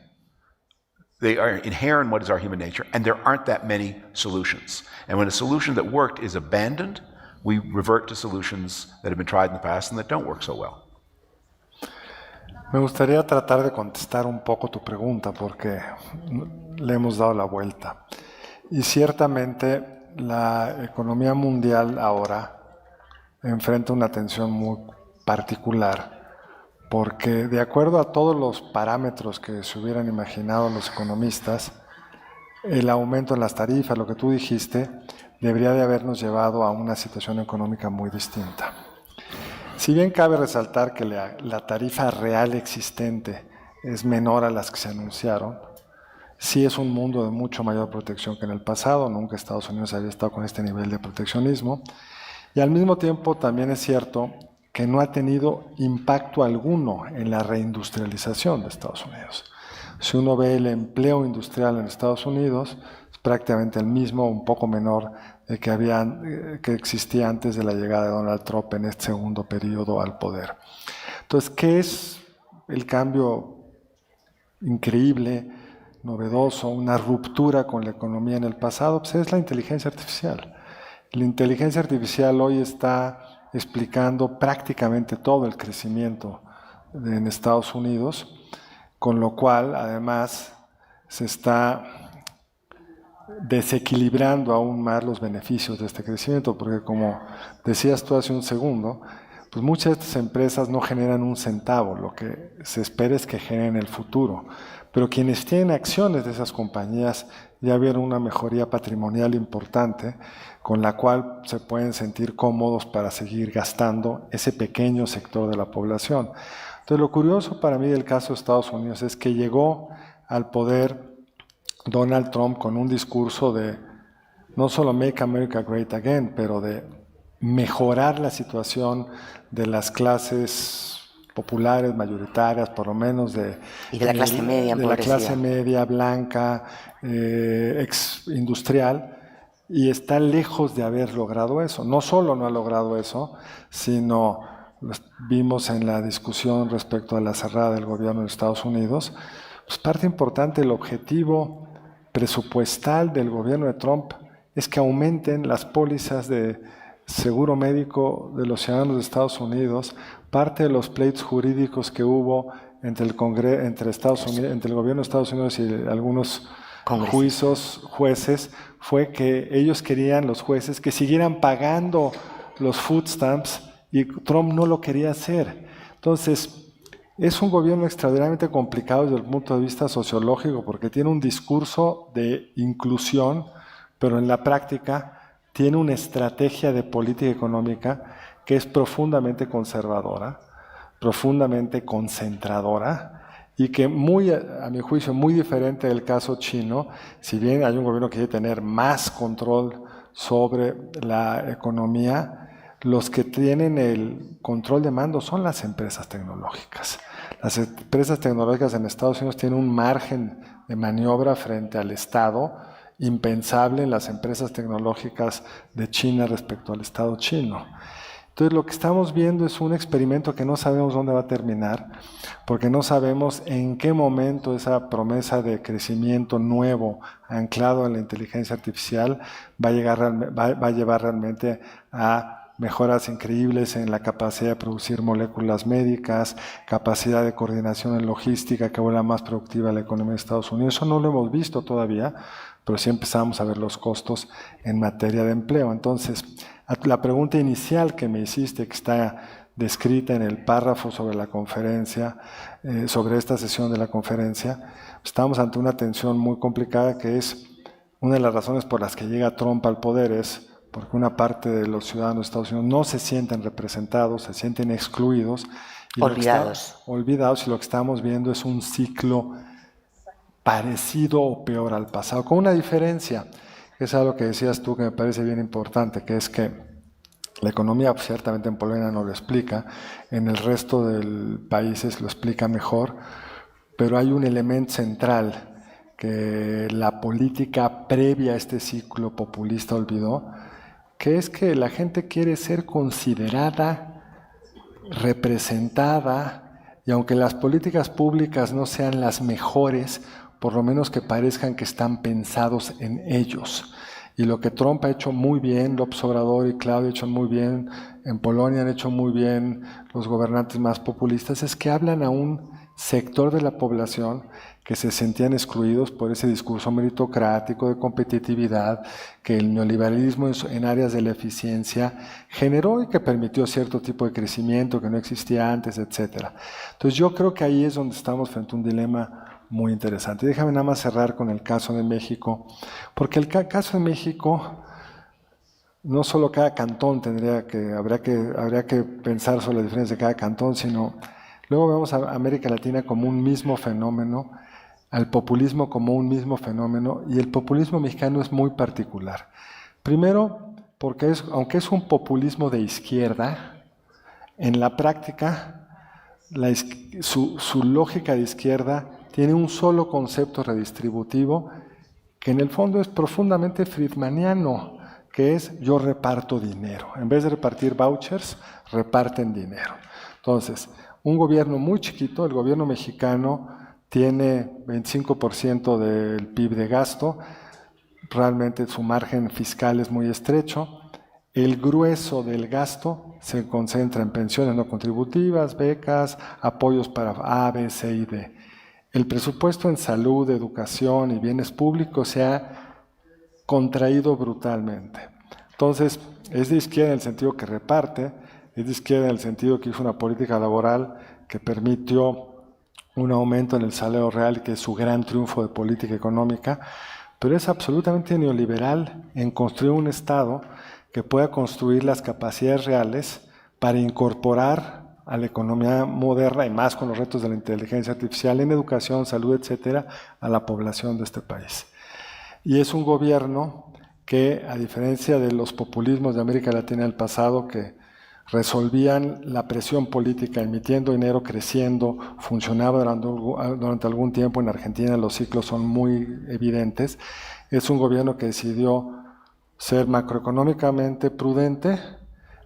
They are inherent in what is our human nature, and there aren't that many solutions. And when a solution that worked is abandoned, we revert to solutions that have been tried in the past and that don't work so well. Me gustaría tratar de contestar un poco tu pregunta porque le hemos dado la vuelta. Y ciertamente la economía mundial ahora enfrenta una tensión muy particular porque de acuerdo a todos los parámetros que se hubieran imaginado los economistas, el aumento en las tarifas, lo que tú dijiste, debería de habernos llevado a una situación económica muy distinta. Si bien cabe resaltar que la tarifa real existente es menor a las que se anunciaron, sí es un mundo de mucho mayor protección que en el pasado. Nunca Estados Unidos había estado con este nivel de proteccionismo. Y al mismo tiempo también es cierto que no ha tenido impacto alguno en la reindustrialización de Estados Unidos. Si uno ve el empleo industrial en Estados Unidos, es prácticamente el mismo, un poco menor de que existía antes de la llegada de Donald Trump en este segundo periodo al poder. Entonces, ¿qué es el cambio increíble, novedoso, una ruptura con la economía en el pasado? Pues es la inteligencia artificial. La inteligencia artificial hoy está explicando prácticamente todo el crecimiento en Estados Unidos, con lo cual además se está desequilibrando aún más los beneficios de este crecimiento, porque como decías tú hace un segundo, pues muchas de estas empresas no generan un centavo, lo que se espera es que generen el futuro, pero quienes tienen acciones de esas compañías ya vieron una mejoría patrimonial importante, con la cual se pueden sentir cómodos para seguir gastando ese pequeño sector de la población. Entonces, lo curioso para mí del caso de Estados Unidos es que llegó al poder Donald Trump con un discurso de no solo Make America Great Again, pero de mejorar la situación de las clases populares, mayoritarias, por lo menos y de la clase media, de la clase media, blanca, ex-industrial, y está lejos de haber logrado eso. No solo no ha logrado eso, sino vimos en la discusión respecto a la cerrada del gobierno de Estados Unidos, pues parte importante del objetivo presupuestal del gobierno de Trump es que aumenten las pólizas de seguro médico de los ciudadanos de Estados Unidos. Parte de los pleitos jurídicos que hubo entre el gobierno de Estados Unidos y algunos jueces, fue que ellos querían, los jueces, que siguieran pagando los food stamps y Trump no lo quería hacer. Entonces, es un gobierno extraordinariamente complicado desde el punto de vista sociológico porque tiene un discurso de inclusión, pero en la práctica tiene una estrategia de política económica que es profundamente conservadora, profundamente concentradora, y que muy, a mi juicio, muy diferente del caso chino, si bien hay un gobierno que quiere tener más control sobre la economía, los que tienen el control de mando son las empresas tecnológicas. Las empresas tecnológicas en Estados Unidos tienen un margen de maniobra frente al Estado impensable en las empresas tecnológicas de China respecto al Estado chino. Entonces lo que estamos viendo es un experimento que no sabemos dónde va a terminar, porque no sabemos en qué momento esa promesa de crecimiento nuevo anclado en la inteligencia artificial va a llevar realmente a mejoras increíbles en la capacidad de producir moléculas médicas, capacidad de coordinación en logística que vuelva más productiva la economía de Estados Unidos. Eso no lo hemos visto todavía, pero sí empezamos a ver los costos en materia de empleo. Entonces, la pregunta inicial que me hiciste, que está descrita en el párrafo sobre la conferencia, sobre esta sesión de la conferencia, estamos ante una tensión muy complicada que es una de las razones por las que llega Trump al poder, es porque una parte de los ciudadanos de Estados Unidos no se sienten representados, se sienten excluidos. Y olvidados, y lo que estamos viendo es un ciclo parecido o peor al pasado, con una diferencia. Es algo que decías tú que me parece bien importante, que es que la economía, pues, ciertamente en Polonia no lo explica, en el resto de países lo explica mejor, pero hay un elemento central que la política previa a este ciclo populista olvidó, que es que la gente quiere ser considerada, representada, y aunque las políticas públicas no sean las mejores, por lo menos que parezcan que están pensados en ellos. Y lo que Trump ha hecho muy bien, López Obrador y Claudia han hecho muy bien, en Polonia han hecho muy bien los gobernantes más populistas, es que hablan a un sector de la población que se sentían excluidos por ese discurso meritocrático de competitividad que el neoliberalismo en áreas de la eficiencia generó y que permitió cierto tipo de crecimiento que no existía antes, etc. Entonces yo creo que ahí es donde estamos frente a un dilema muy interesante. Déjame nada más cerrar con el caso de México, porque el caso de México, no solo cada cantón habría que pensar sobre la diferencia de cada cantón, sino luego vemos a América Latina como un mismo fenómeno, al populismo como un mismo fenómeno, y el populismo mexicano es muy particular. Primero, porque aunque es un populismo de izquierda, en la práctica su lógica de izquierda tiene un solo concepto redistributivo que en el fondo es profundamente friedmaniano, que es yo reparto dinero. En vez de repartir vouchers, reparten dinero. Entonces, un gobierno muy chiquito, el gobierno mexicano tiene 25% del PIB de gasto, realmente su margen fiscal es muy estrecho, el grueso del gasto se concentra en pensiones no contributivas, becas, apoyos para A, B, C y D. El presupuesto en salud, educación y bienes públicos se ha contraído brutalmente. Entonces, es de izquierda en el sentido que reparte, es de izquierda en el sentido que hizo una política laboral que permitió un aumento en el salario real, que es su gran triunfo de política económica, pero es absolutamente neoliberal en construir un Estado que pueda construir las capacidades reales para incorporar a la economía moderna y más con los retos de la inteligencia artificial en educación, salud, etcétera, a la población de este país. Y es un gobierno que, a diferencia de los populismos de América Latina del pasado, que resolvían la presión política emitiendo dinero, creciendo, funcionaba durante algún tiempo. En Argentina los ciclos son muy evidentes. Es un gobierno que decidió ser macroeconómicamente prudente,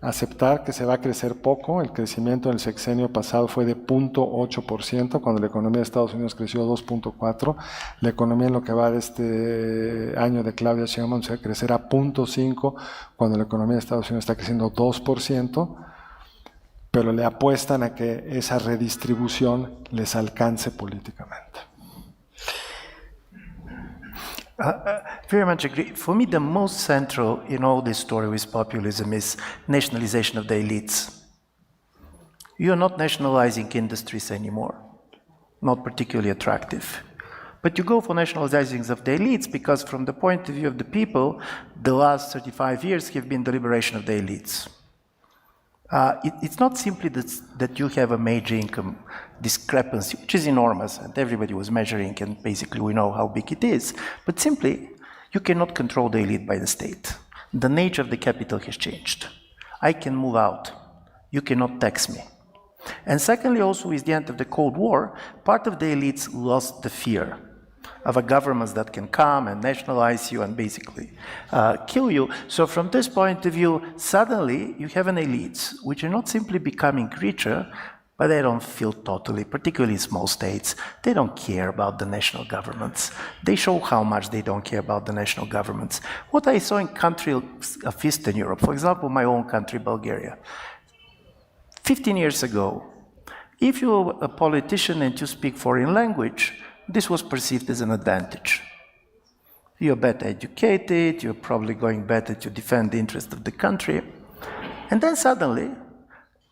aceptar que se va a crecer poco. El crecimiento en el sexenio pasado fue de 0.8%, cuando la economía de Estados Unidos creció 2.4%. La economía en lo que va de este año de Claudia Sheinbaum se va a crecer a 0.5%, cuando la economía de Estados Unidos está creciendo 2%, pero le apuestan a que esa redistribución les alcance políticamente. Very much agree. For me, the most central in all this story with populism is nationalization of the elites. You are not nationalizing industries anymore, not particularly attractive. But you go for nationalizing of the elites because from the point of view of the people, the last 35 years have been the liberation of the elites. It's not simply that you have a major income discrepancy, which is enormous, and everybody was measuring, and basically we know how big it is, but simply you cannot control the elite by the state. The nature of the capital has changed. I can move out. You cannot tax me. And secondly, also with the end of the Cold War, part of the elites lost the fear of a government that can come and nationalize you and basically kill you. So from this point of view, suddenly you have an elites which are not simply becoming richer, but they don't feel totally, particularly in small states, they don't care about the national governments. They show how much they don't care about the national governments. What I saw in countries of Eastern Europe, for example, my own country, Bulgaria, 15 years ago, if you're a politician and you speak foreign language, this was perceived as an advantage. You're better educated, you're probably going better to defend the interest of the country. And then suddenly,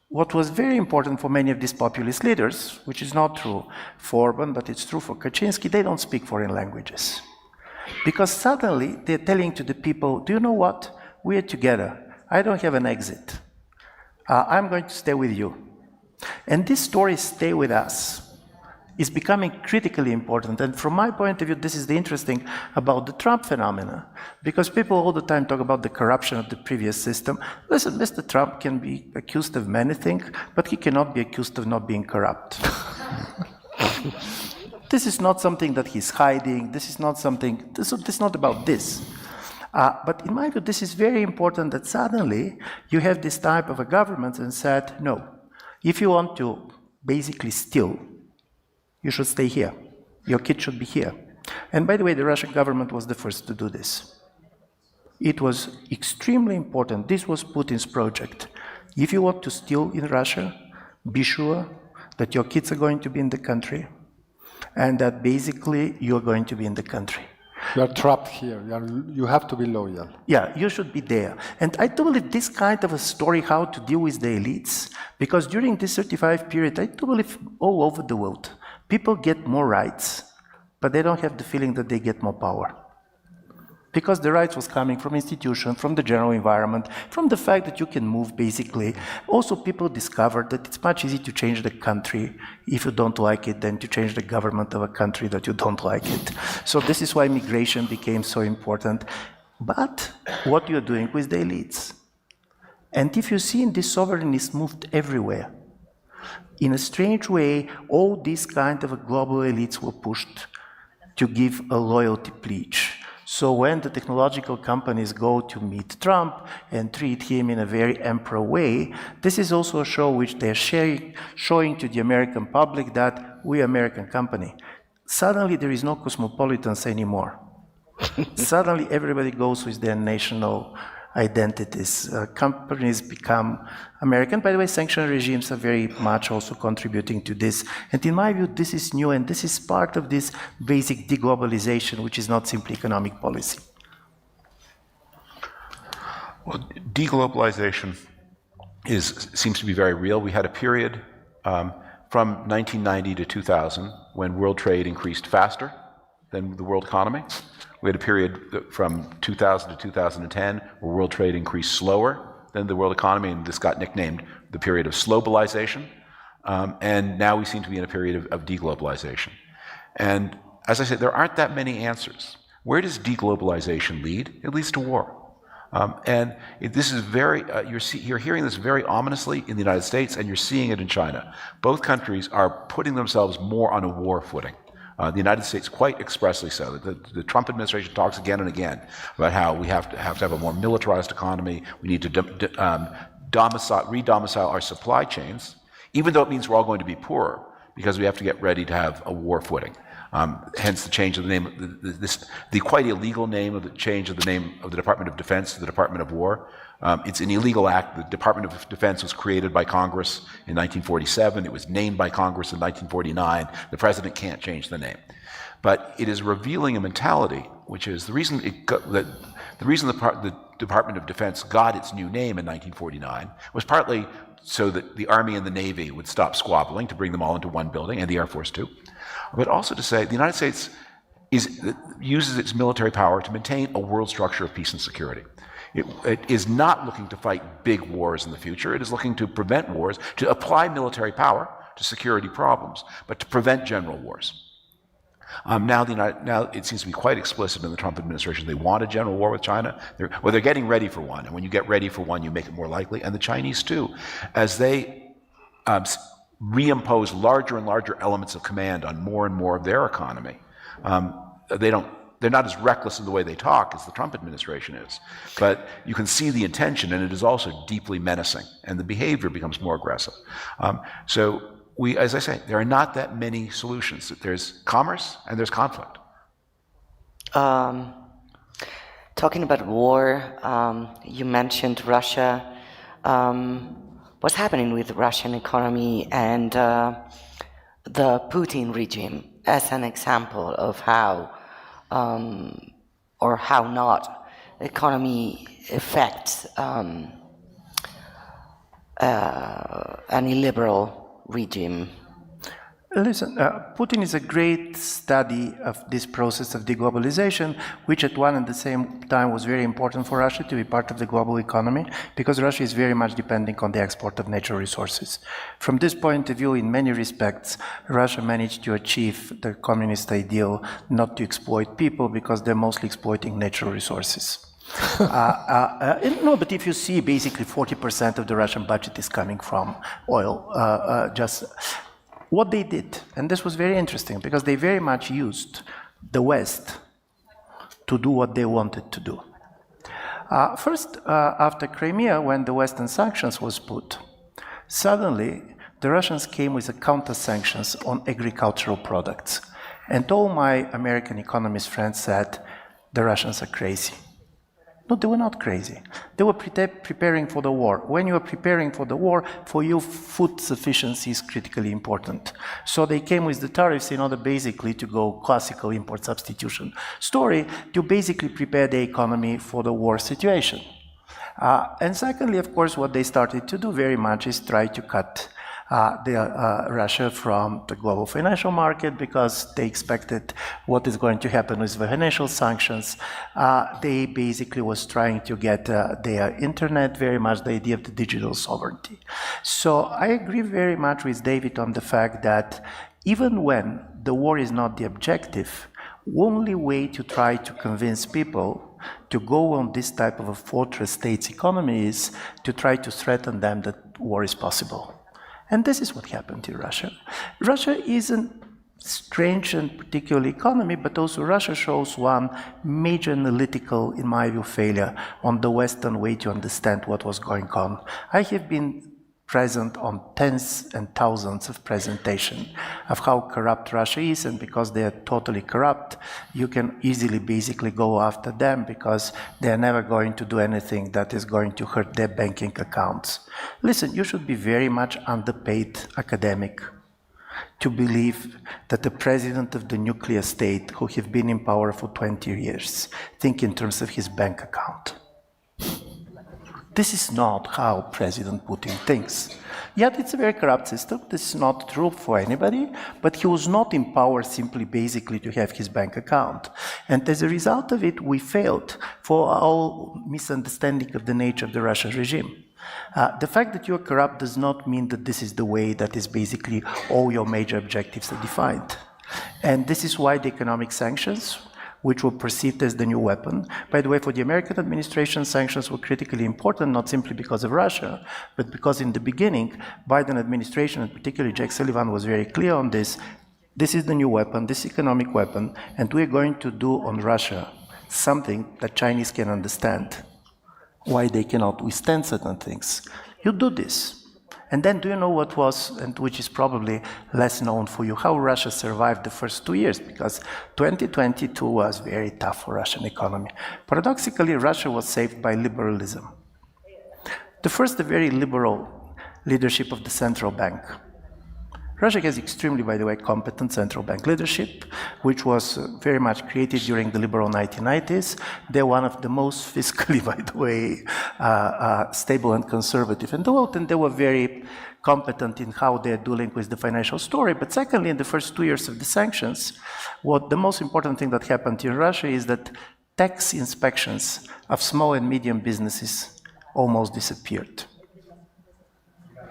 what was very important for many of these populist leaders, which is not true for Orban, but it's true for Kaczynski, they don't speak foreign languages. Because suddenly they're telling to the people, do you know what? We're together. I don't have an exit. I'm going to stay with you. And this story, stay with us, is becoming critically important. And from my point of view, this is the interesting about the Trump phenomena, because people all the time talk about the corruption of the previous system. Listen, Mr. Trump can be accused of many things, but he cannot be accused of not being corrupt. This is not something that he's hiding. This is not something, this is not about this. But in my view, this is very important that suddenly you have this type of a government and said, no, if you want to basically steal, you should stay here. Your kid should be here. And by the way, the Russian government was the first to do this. It was extremely important. This was Putin's project. If you want to steal in Russia, be sure that your kids are going to be in the country and that basically you're going to be in the country. You are trapped here. You have to be loyal. Yeah, you should be there. And I do believe this kind of a story, how to deal with the elites, because during this 35 period, I do believe all over the world, people get more rights, but they don't have the feeling that they get more power. Because the rights was coming from institutions, from the general environment, from the fact that you can move basically. Also people discovered that it's much easier to change the country if you don't like it than to change the government of a country that you don't like it. So this is why migration became so important. But what you're doing with the elites. And if you see in this sovereignist moved everywhere, in a strange way, all these kind of global elites were pushed to give a loyalty pledge. So when the technological companies go to meet Trump and treat him in a very emperor way, this is also a show which they're showing to the American public that we're an American company. Suddenly there is no cosmopolitans anymore. Suddenly everybody goes with their national identities. Companies become American. By the way, sanction regimes are very much also contributing to this. And in my view, this is new, and this is part of this basic deglobalization, which is not simply economic policy. Well, deglobalization seems to be very real. We had a period from 1990 to 2000 when world trade increased faster than the world economy. We had a period from 2000 to 2010 where world trade increased slower than the world economy, and this got nicknamed the period of slowbalization. And now we seem to be in a period of deglobalization. And as I said, there aren't that many answers. Where does deglobalization lead? It leads to war. This is very, you're hearing this very ominously in the United States, and you're seeing it in China. Both countries are putting themselves more on a war footing. The United States quite expressly so. The Trump administration talks again and again about how we have to have a more militarized economy. We need to re-domicile our supply chains, even though it means we're all going to be poorer, because we have to get ready to have a war footing. Hence the change of the name, the quite illegal name of the change of the name of the Department of Defense to the Department of War. It's an illegal act. The Department of Defense was created by Congress in 1947. It was named by Congress in 1949. The president can't change the name. But it is revealing a mentality, which is the reason the Department of Defense got its new name in 1949 was partly so that the Army and the Navy would stop squabbling, to bring them all into one building, and the Air Force too, but also to say the United States uses its military power to maintain a world structure of peace and security. It is not looking to fight big wars in the future. It is looking to prevent wars, to apply military power to security problems, but to prevent general wars. Now it seems to be quite explicit in the Trump administration. They want a general war with China. They're getting ready for one. And when you get ready for one, you make it more likely. And the Chinese too, as they reimpose larger and larger elements of command on more and more of their economy. They're not as reckless in the way they talk as the Trump administration is. But you can see the intention, and it is also deeply menacing. And the behavior becomes more aggressive. As I say, there are not that many solutions. There's commerce and there's conflict. Talking about war, you mentioned Russia. What's happening with the Russian economy and the Putin regime as an example of how or how not economy affects an illiberal regime? Listen, Putin is a great study of this process of deglobalization, which at one and the same time was very important for Russia to be part of the global economy, because Russia is very much depending on the export of natural resources. From this point of view, in many respects, Russia managed to achieve the communist ideal not to exploit people, because they're mostly exploiting natural resources. No, but if you see, basically 40% of the Russian budget is coming from oil. What they did, and this was very interesting, because they very much used the West to do what they wanted to do. First, after Crimea, when the Western sanctions was put, suddenly the Russians came with counter-sanctions on agricultural products. And all my American economist friends said, the Russians are crazy. No, they were not crazy. They were preparing for the war. When you are preparing for the war, for you, food sufficiency is critically important. So they came with the tariffs in order basically to go classical import substitution story to basically prepare the economy for the war situation. And secondly, of course, what they started to do very much is try to cut Russia from the global financial market, because they expected what is going to happen with the financial sanctions. They basically was trying to get their internet, very much the idea of the digital sovereignty. So I agree very much with David on the fact that even when the war is not the objective, only way to try to convince people to go on this type of a fortress states economy is to try to threaten them that war is possible. And this is what happened in Russia. Russia is a strange and particular economy, but also Russia shows one major analytical, in my view, failure on the Western way to understand what was going on. I have been present on tens and thousands of presentations of how corrupt Russia is, and because they are totally corrupt, you can easily basically go after them, because they're never going to do anything that is going to hurt their banking accounts. Listen, you should be very much underpaid academic to believe that the president of the nuclear state, who have been in power for 20 years, think in terms of his bank account. This is not how President Putin thinks. Yet it's a very corrupt system. This is not true for anybody, but he was not in power simply basically to have his bank account. And as a result of it, we failed for our misunderstanding of the nature of the Russian regime. The fact that you're corrupt does not mean that this is the way that is basically all your major objectives are defined. And this is why the economic sanctions, which were perceived as the new weapon. By the way, for the American administration, sanctions were critically important, not simply because of Russia, but because in the beginning, Biden administration, and particularly Jack Sullivan, was very clear on this. This is the new weapon, this economic weapon, and we're going to do on Russia something that Chinese can understand, why they cannot withstand certain things. You do this. And then do you know what was, and which is probably less known for you, how Russia survived the first 2 years? Because 2022 was very tough for Russian economy. Paradoxically, Russia was saved by liberalism. The first, the very liberal leadership of the central bank. Russia has extremely, by the way, competent central bank leadership, which was very much created during the liberal 1990s. They're one of the most fiscally, by the way, stable and conservative in the world, and they were very competent in how they're dealing with the financial story. But secondly, in the first 2 years of the sanctions, what the most important thing that happened in Russia is that tax inspections of small and medium businesses almost disappeared.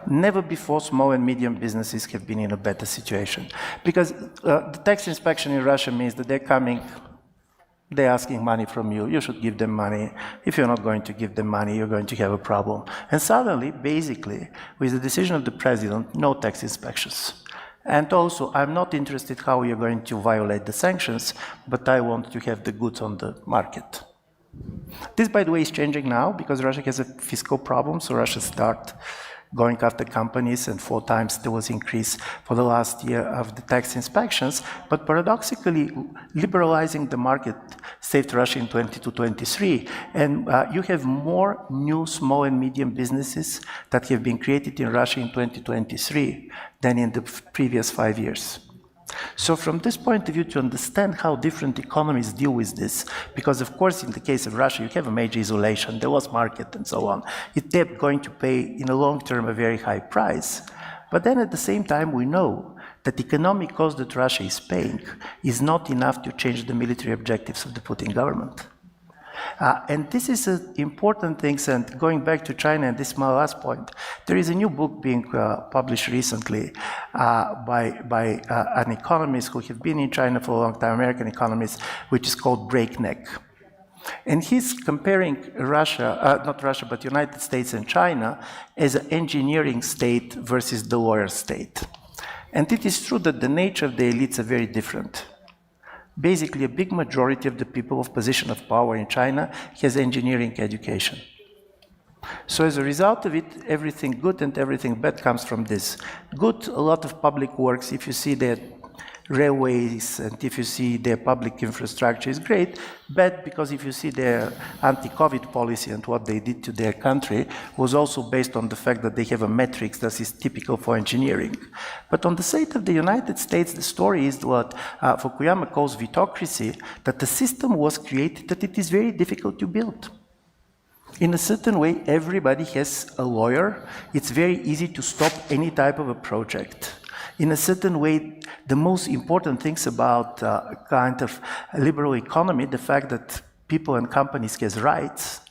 Never before small and medium businesses have been in a better situation. Because the tax inspection in Russia means that they're coming, they're asking money from you, you should give them money. If you're not going to give them money, you're going to have a problem. And suddenly, basically, with the decision of the president, no tax inspections. And also, I'm not interested how you're going to violate the sanctions, but I want to have the goods on the market. This, by the way, is changing now because Russia has a fiscal problem, so Russia started going after companies, and 4 times there was increase for the last year of the tax inspections. But paradoxically, liberalizing the market saved Russia in 2022-23, and you have more new small and medium businesses that have been created in Russia in 2023 than in the previous 5 years. So from this point of view, to understand how different economies deal with this, because of course in the case of Russia you have a major isolation, there was market and so on, they're going to pay in the long term a very high price. But then at the same time we know that the economic cost that Russia is paying is not enough to change the military objectives of the Putin government. And this is an important thing, and going back to China, and this is my last point, there is a new book being published recently by an economist who have been in China for a long time, American economist, which is called Breakneck. And he's comparing Russia, not Russia, but United States and China as an engineering state versus the lawyer state. And it is true that the nature of the elites are very different. Basically, a big majority of the people of position of power in China has engineering education. So as a result of it, everything good and everything bad comes from this. Good, a lot of public works, if you see their railways and if you see their public infrastructure is great. Bad because if you see their anti-COVID policy and what they did to their country was also based on the fact that they have a matrix that is typical for engineering. But on the side of the United States, the story is what Fukuyama calls vitocracy, that the system was created that it is very difficult to build. In a certain way, everybody has a lawyer. It's very easy to stop any type of a project. In a certain way, the most important things about kind of a liberal economy, the fact that people and companies have rights,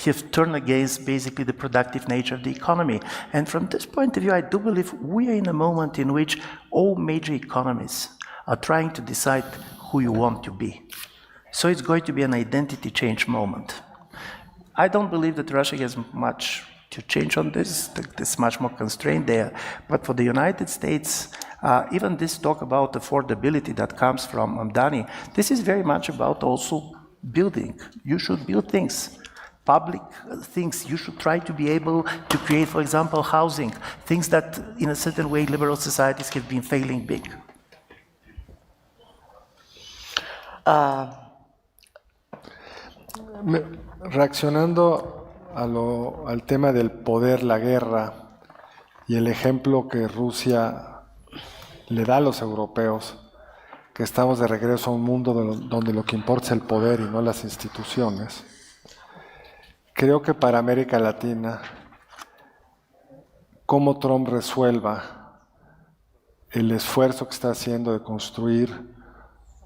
have turned against basically the productive nature of the economy. And from this point of view, I do believe we are in a moment in which all major economies are trying to decide who you want to be. So it's going to be an identity change moment. I don't believe that Russia has much to change on this. It's much more constrained there. But for the United States, even this talk about affordability that comes from Amdani, this is very much about also building. You should build things, public things. You should try to be able to create, for example, housing, things that in a certain way liberal societies have been failing big. Reaccionando al tema del poder, la guerra y el ejemplo que Rusia le da a los europeos, que estamos de regreso a un mundo donde lo que importa es el poder y no las instituciones. Creo que para América Latina, cómo Trump resuelva el esfuerzo que está haciendo de construir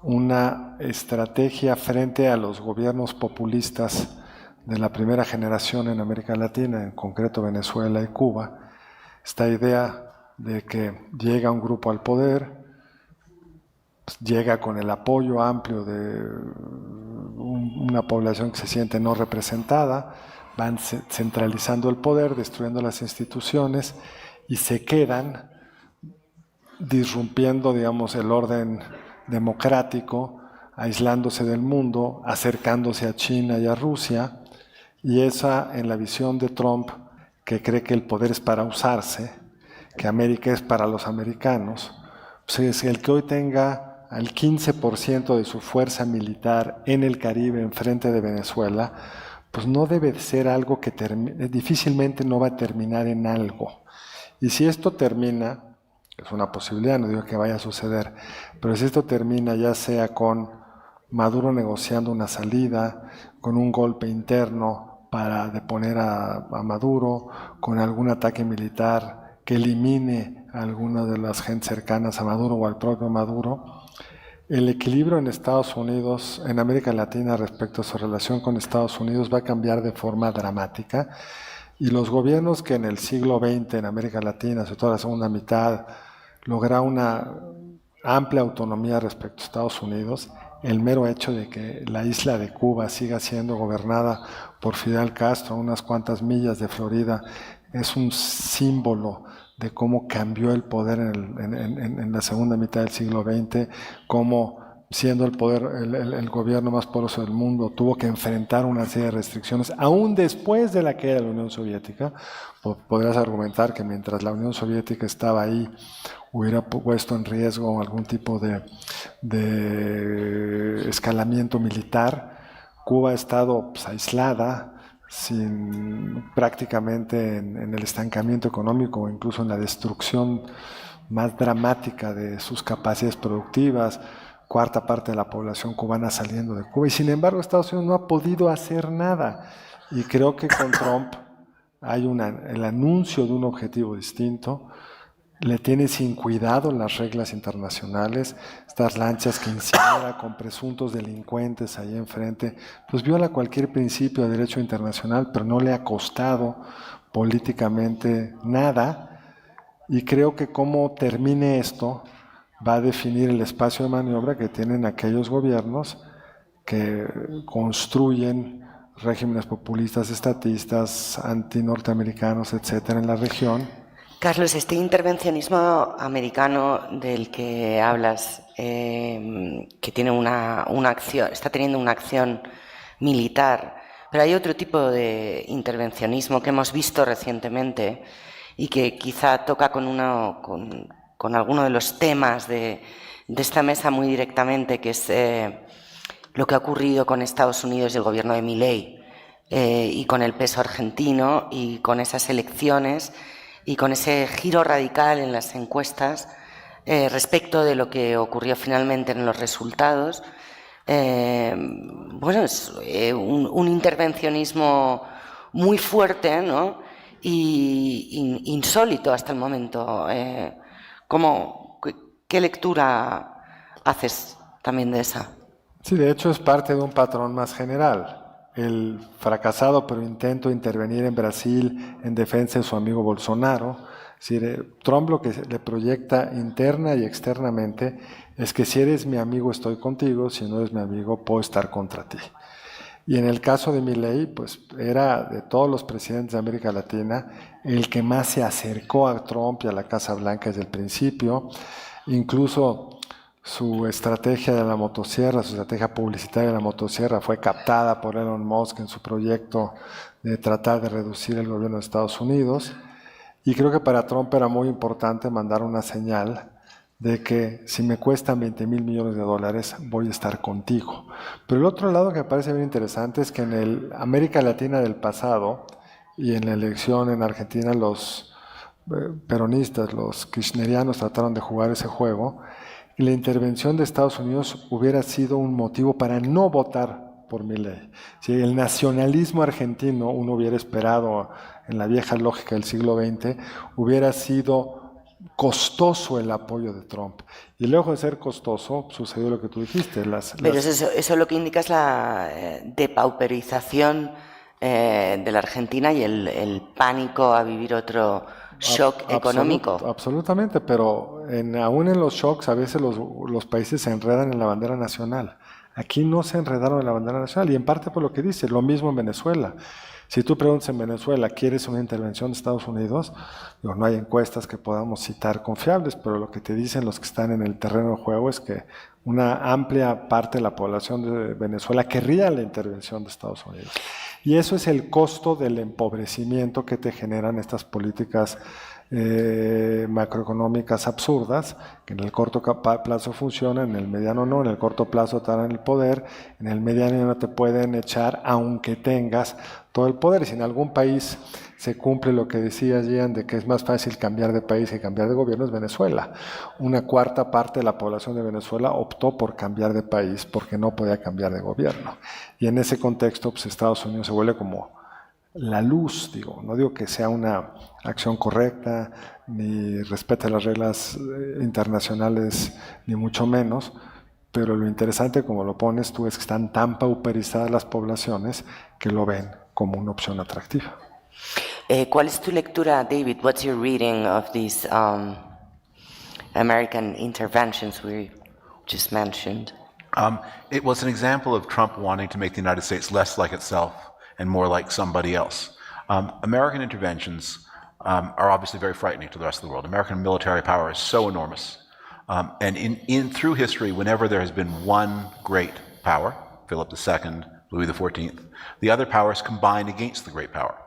una estrategia frente a los gobiernos populistas de la primera generación en América Latina, en concreto Venezuela y Cuba, esta idea de que llega un grupo al poder, llega con el apoyo amplio de una población que se siente no representada, van centralizando el poder, destruyendo las instituciones y se quedan disrumpiendo, digamos, el orden democrático, aislándose del mundo, acercándose a China y a Rusia, y esa, en la visión de Trump, que cree que el poder es para usarse, que América es para los americanos, pues es el que hoy tenga al 15% de su fuerza militar en el Caribe, enfrente de Venezuela, pues no debe ser algo que difícilmente no va a terminar en algo. Y si esto termina, es una posibilidad, no digo que vaya a suceder, pero si esto termina ya sea con Maduro negociando una salida, con un golpe interno para deponer a Maduro, con algún ataque militar que elimine a alguna de las gentes cercanas a Maduro o al propio Maduro, el equilibrio en Estados Unidos, en América Latina respecto a su relación con Estados Unidos va a cambiar de forma dramática y los gobiernos que en el siglo XX en América Latina, sobre todo la segunda mitad, lograron una amplia autonomía respecto a Estados Unidos, el mero hecho de que la isla de Cuba siga siendo gobernada por Fidel Castro a unas cuantas millas de Florida es un símbolo de cómo cambió el poder en la segunda mitad del siglo XX, cómo siendo el poder, el gobierno más poderoso del mundo, tuvo que enfrentar una serie de restricciones, aún después de la caída de la Unión Soviética. Podrías argumentar que mientras la Unión Soviética estaba ahí, hubiera puesto en riesgo algún tipo de escalamiento militar. Cuba ha estado pues, aislada, prácticamente en el estancamiento económico o incluso en la destrucción más dramática de sus capacidades productivas, cuarta parte de la población cubana saliendo de Cuba, y sin embargo Estados Unidos no ha podido hacer nada, y creo que con Trump hay el anuncio de un objetivo distinto. Le tiene sin cuidado las reglas internacionales, estas lanchas que incinera con presuntos delincuentes ahí enfrente, pues viola cualquier principio de derecho internacional, pero no le ha costado políticamente nada, y creo que cómo termine esto va a definir el espacio de maniobra que tienen aquellos gobiernos que construyen regímenes populistas, estatistas, antinorteamericanos, etcétera, en la región. Carlos, este intervencionismo americano del que hablas, que tiene una acción, está teniendo una acción militar, pero hay otro tipo de intervencionismo que hemos visto recientemente y que quizá toca con alguno de los temas de esta mesa muy directamente, que es lo que ha ocurrido con Estados Unidos y el gobierno de Milei, y con el peso argentino y con esas elecciones y con ese giro radical en las encuestas respecto de lo que ocurrió finalmente en los resultados. Bueno, es un intervencionismo muy fuerte, ¿no? Y insólito hasta el momento. ¿Qué lectura haces también de esa? Sí, de hecho es parte de un patrón más general. El fracasado pero intento de intervenir en Brasil en defensa de su amigo Bolsonaro. Es decir, Trump lo que le proyecta interna y externamente es que si eres mi amigo estoy contigo, si no eres mi amigo puedo estar contra ti. Y en el caso de Milei, pues era de todos los presidentes de América Latina el que más se acercó a Trump y a la Casa Blanca desde el principio. Incluso su estrategia de la motosierra, su estrategia publicitaria de la motosierra fue captada por Elon Musk en su proyecto de tratar de reducir el gobierno de Estados Unidos. Y creo que para Trump era muy importante mandar una señal de que si me cuestan $20,000 millones voy a estar contigo. Pero el otro lado que me parece bien interesante es que en el América Latina del pasado y en la elección en Argentina los peronistas, los kirchnerianos trataron de jugar ese juego. Y la intervención de Estados Unidos hubiera sido un motivo para no votar por Milei. Si el nacionalismo argentino, uno hubiera esperado en la vieja lógica del siglo XX, hubiera sido costoso el apoyo de Trump. Y luego de ser costoso, sucedió lo que tú dijiste. Pero eso lo que indica es la depauperización de la Argentina y el pánico a vivir otro shock económico. Absolutamente, pero aún en los shocks a veces los países se enredan en la bandera nacional. Aquí no se enredaron en la bandera nacional, y en parte por lo que dice, lo mismo en Venezuela. Si tú preguntas en Venezuela, ¿quieres una intervención de Estados Unidos? Digo, no hay encuestas que podamos citar confiables, pero lo que te dicen los que están en el terreno de juego es que una amplia parte de la población de Venezuela querría la intervención de Estados Unidos. Y eso es el costo del empobrecimiento que te generan estas políticas macroeconómicas absurdas, que en el corto plazo funcionan, en el mediano no, en el corto plazo te dan el poder, en el mediano no te pueden echar aunque tengas todo el poder. Si en algún país se cumple lo que decía Gian de que es más fácil cambiar de país que cambiar de gobierno, es Venezuela. Una cuarta parte de la población de Venezuela optó por cambiar de país porque no podía cambiar de gobierno. Y en ese contexto, pues Estados Unidos se vuelve como la luz, digo, no digo que sea una acción correcta, ni respete las reglas internacionales, ni mucho menos, pero lo interesante, como lo pones tú, es que están tan pauperizadas las poblaciones que lo ven como una opción atractiva. ¿Cuál es tu lectura, David? What's your reading of these American interventions we just mentioned? It was an example of Trump wanting to make the United States less like itself and more like somebody else. American interventions are obviously very frightening to the rest of the world. American military power is so enormous. And through history, whenever there has been one great power, Philip II, Louis XIV, the other powers combine against the great power.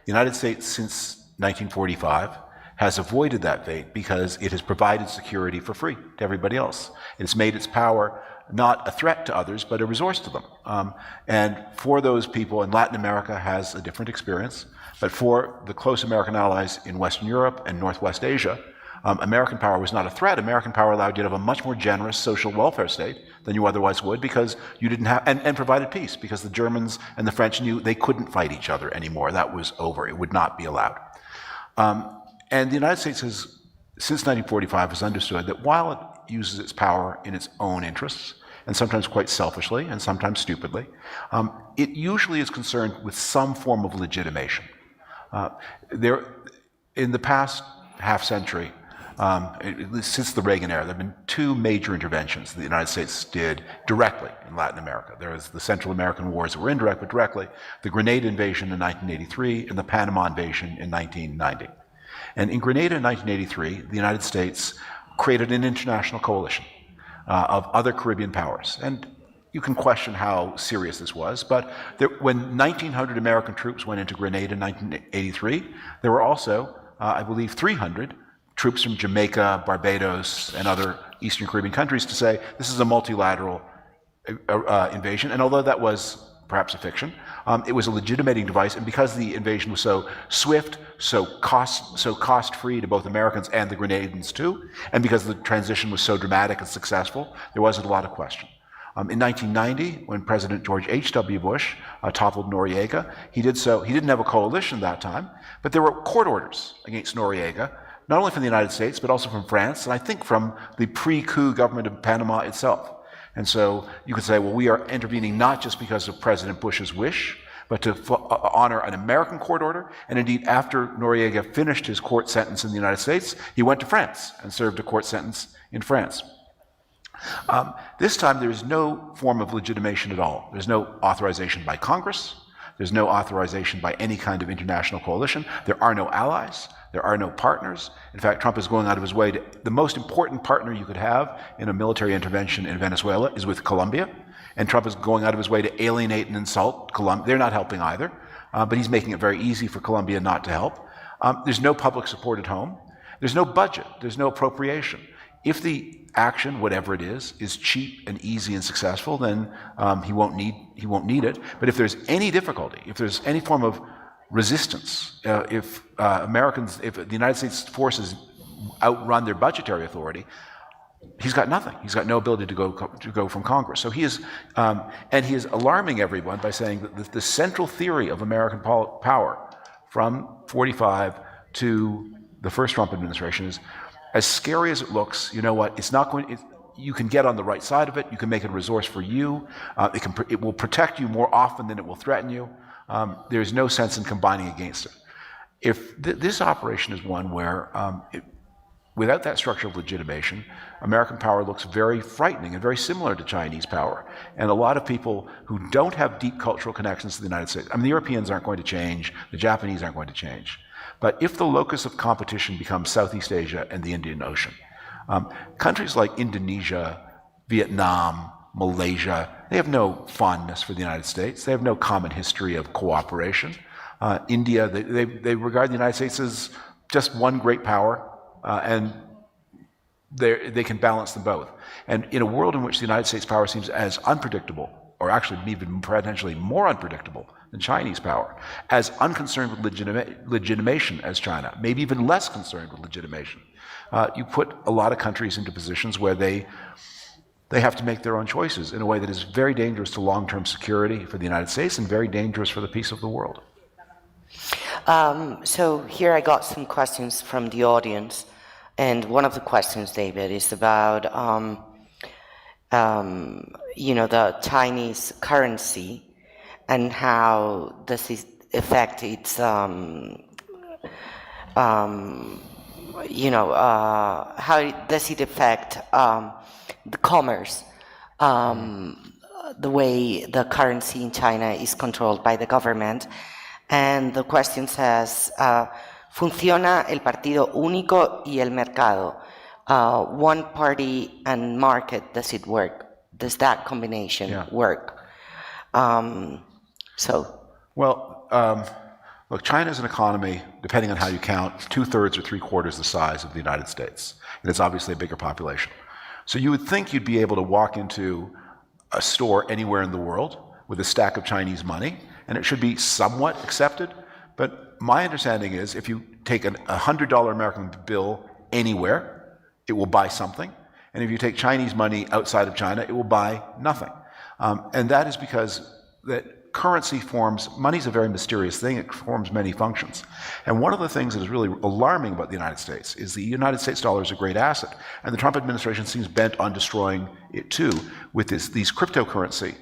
The United States, since 1945, has avoided that fate because it has provided security for free to everybody else. It's made its power not a threat to others, but a resource to them. And for those people, and Latin America has a different experience, but for the close American allies in Western Europe and Northwest Asia, American power was not a threat. American power allowed you to have a much more generous social welfare state than you otherwise would because you didn't have, and provided peace because the Germans and the French knew they couldn't fight each other anymore. That was over. It would not be allowed. And the United States has, since 1945, has understood that while it uses its power in its own interests, and sometimes quite selfishly, and sometimes stupidly, it usually is concerned with some form of legitimation. In the past half century, since the Reagan era, there have been two major interventions that the United States did directly in Latin America. There was the Central American Wars that were indirect, but directly, the Grenada invasion in 1983 and the Panama invasion in 1990. And in Grenada in 1983, the United States created an international coalition of other Caribbean powers. And you can question how serious this was, but when 1,900 American troops went into Grenada in 1983, there were also, I believe, 300 troops from Jamaica, Barbados, and other Eastern Caribbean countries to say this is a multilateral invasion. And although that was perhaps a fiction, it was a legitimating device. And because the invasion was so swift, so cost-free to both Americans and the Grenadans too, and because the transition was so dramatic and successful, there wasn't a lot of question. In 1990, when President George H.W. Bush toppled Noriega, he did so. He didn't have a coalition that time, but there were court orders against Noriega, not only from the United States, but also from France, and I think from the pre-coup government of Panama itself. And so you could say, well, we are intervening not just because of President Bush's wish, but to honor an American court order. And indeed, after Noriega finished his court sentence in the United States, he went to France and served a court sentence in France. This time, there is no form of legitimation at all. There's no authorization by Congress. There's no authorization by any kind of international coalition. There are no allies. There are no partners. In fact, Trump is going out of his way to, the most important partner you could have in a military intervention in Venezuela is with Colombia. And Trump is going out of his way to alienate and insult Colombia. They're not helping either, but he's making it very easy for Colombia not to help. There's no public support at home. There's no budget. There's no appropriation. If the action, whatever it is cheap and easy and successful, then he won't need it. But if there's any difficulty, if there's any form of resistance, if the United States forces outrun their budgetary authority, he's got nothing. He's got no ability to go from Congress. So he is, and he is alarming everyone by saying that the central theory of American power from 45 to the first Trump administration is, as scary as it looks, you know what? It's not going. You can get on the right side of it. You can make it a resource for you. It will protect you more often than it will threaten you. There's no sense in combining against it. If this operation is one where, without that structure of legitimation, American power looks very frightening and very similar to Chinese power. And a lot of people who don't have deep cultural connections to the United States, I mean, the Europeans aren't going to change, the Japanese aren't going to change. But if the locus of competition becomes Southeast Asia and the Indian Ocean, countries like Indonesia, Vietnam, Malaysia, they have no fondness for the United States. They have no common history of cooperation. India, they regard the United States as just one great power, and they can balance them both. And in a world in which the United States power seems as unpredictable, or actually even potentially more unpredictable than Chinese power, as unconcerned with legitimation as China, maybe even less concerned with legitimation, you put a lot of countries into positions where they have to make their own choices in a way that is very dangerous to long-term security for the United States and very dangerous for the peace of the world. So here I got some questions from the audience, and one of the questions, David, is about the Chinese currency and how does it affect its how does it affect the commerce, the way the currency in China is controlled by the government. And the question says, ¿funciona el partido único y el mercado? One party and market, does it work? Does that combination work? Look, China is an economy, depending on how you count, 2/3 or 3/4 the size of the United States. And it's obviously a bigger population. So you would think you'd be able to walk into a store anywhere in the world with a stack of Chinese money, and it should be somewhat accepted. But my understanding is if you take a $100 American bill anywhere, it will buy something. And if you take Chinese money outside of China, it will buy nothing. And that is because that currency forms, money is a very mysterious thing, it forms many functions. And one of the things that is really alarming about the United States is the United States dollar is a great asset. And the Trump administration seems bent on destroying it too with these cryptocurrency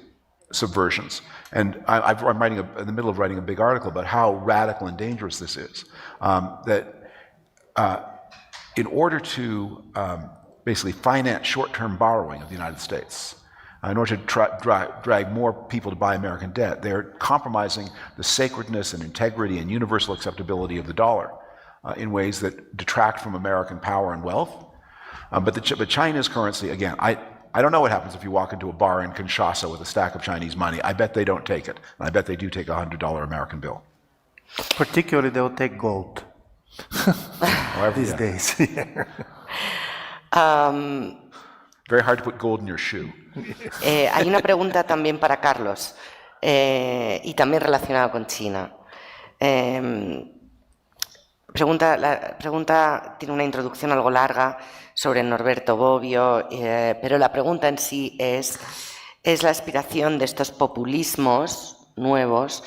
subversions. And I'm in the middle of writing a big article about how radical and dangerous this is. In order to basically finance short-term borrowing of the United States, in order to drag more people to buy American debt, they're compromising the sacredness and integrity and universal acceptability of the dollar in ways that detract from American power and wealth. But China's currency, again, I don't know what happens if you walk into a bar in Kinshasa with a stack of Chinese money. I bet they don't take it. And I bet they do take a $100 American bill. Particularly, they'll take gold these days. Very hard to put gold in your shoe. Hay una pregunta también para Carlos, y también relacionada con China. La pregunta tiene una introducción algo larga sobre Norberto Bobbio, pero la pregunta en sí es la aspiración de estos populismos nuevos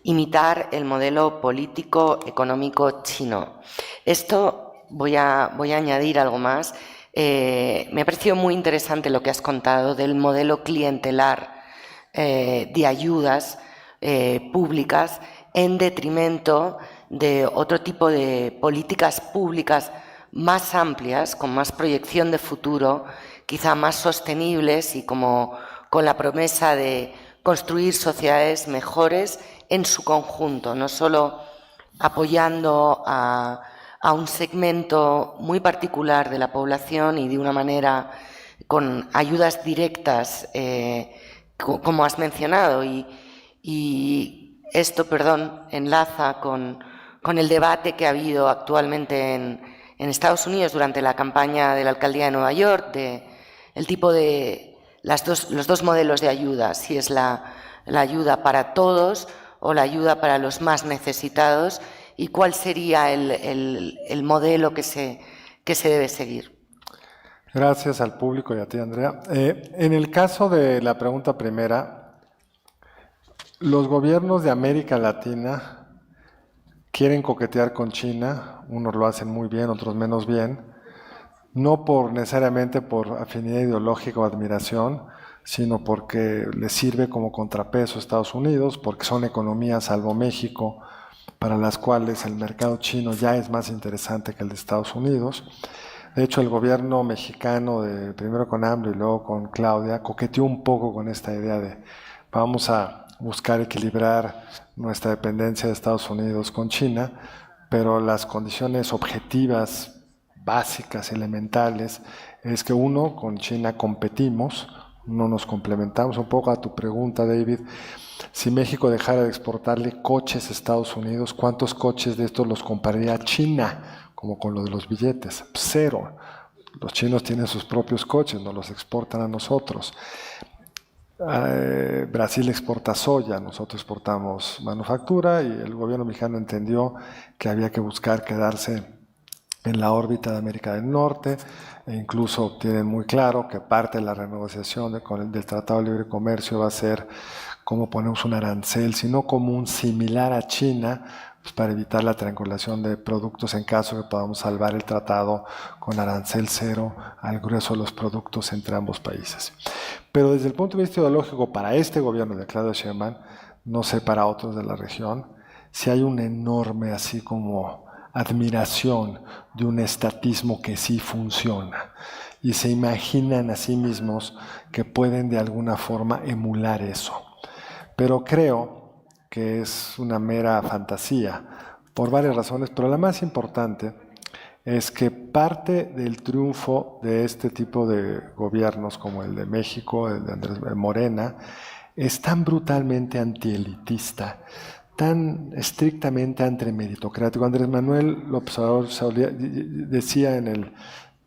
imitar el modelo político económico chino. Esto voy a añadir algo más. Me ha parecido muy interesante lo que has contado del modelo clientelar de ayudas públicas en detrimento de otro tipo de políticas públicas más amplias, con más proyección de futuro, quizá más sostenibles y como con la promesa de construir sociedades mejores en su conjunto, no solo apoyando a un segmento muy particular de la población y de una manera con ayudas directas, como has mencionado. Y esto, enlaza con el debate que ha habido actualmente en Estados Unidos durante la campaña de la alcaldía de Nueva York, de el tipo de los dos modelos de ayuda, si es la ayuda para todos o la ayuda para los más necesitados, y cuál sería el modelo que se debe seguir. Gracias al público y a ti, Andrea. En el caso de la pregunta primera, los gobiernos de América Latina quieren coquetear con China, unos lo hacen muy bien, otros menos bien, no necesariamente por afinidad ideológica o admiración, sino porque les sirve como contrapeso a Estados Unidos, porque son economías, salvo México, para las cuales el mercado chino ya es más interesante que el de Estados Unidos. De hecho, el gobierno mexicano, primero con AMLO y luego con Claudia, coqueteó un poco con esta idea de vamos a buscar equilibrar nuestra dependencia de Estados Unidos con China, pero las condiciones objetivas, básicas, elementales, es que uno, con China competimos, no nos complementamos. Un poco a tu pregunta, David, si México dejara de exportarle coches a Estados Unidos, ¿cuántos coches de estos los compraría China? Como con lo de los billetes, 0. Los chinos tienen sus propios coches, nos los exportan a nosotros. Brasil exporta soya, nosotros exportamos manufactura, y el gobierno mexicano entendió que había que buscar quedarse en la órbita de América del Norte, e incluso tienen muy claro que parte de la renegociación del Tratado de Libre Comercio va a ser cómo ponemos un arancel, sino como un similar a China, pues para evitar la triangulación de productos en caso de que podamos salvar el tratado con arancel 0 al grueso de los productos entre ambos países. Pero desde el punto de vista ideológico, para este gobierno de Claudia Sheinbaum, no sé para otros de la región, si hay una enorme así como admiración de un estatismo que sí funciona y se imaginan a sí mismos que pueden de alguna forma emular eso. Pero creo que es una mera fantasía por varias razones, pero la más importante es que parte del triunfo de este tipo de gobiernos como el de México, el de Andrés Morena, es tan brutalmente antielitista, tan estrictamente antimeritocrático. Andrés Manuel López Obrador decía en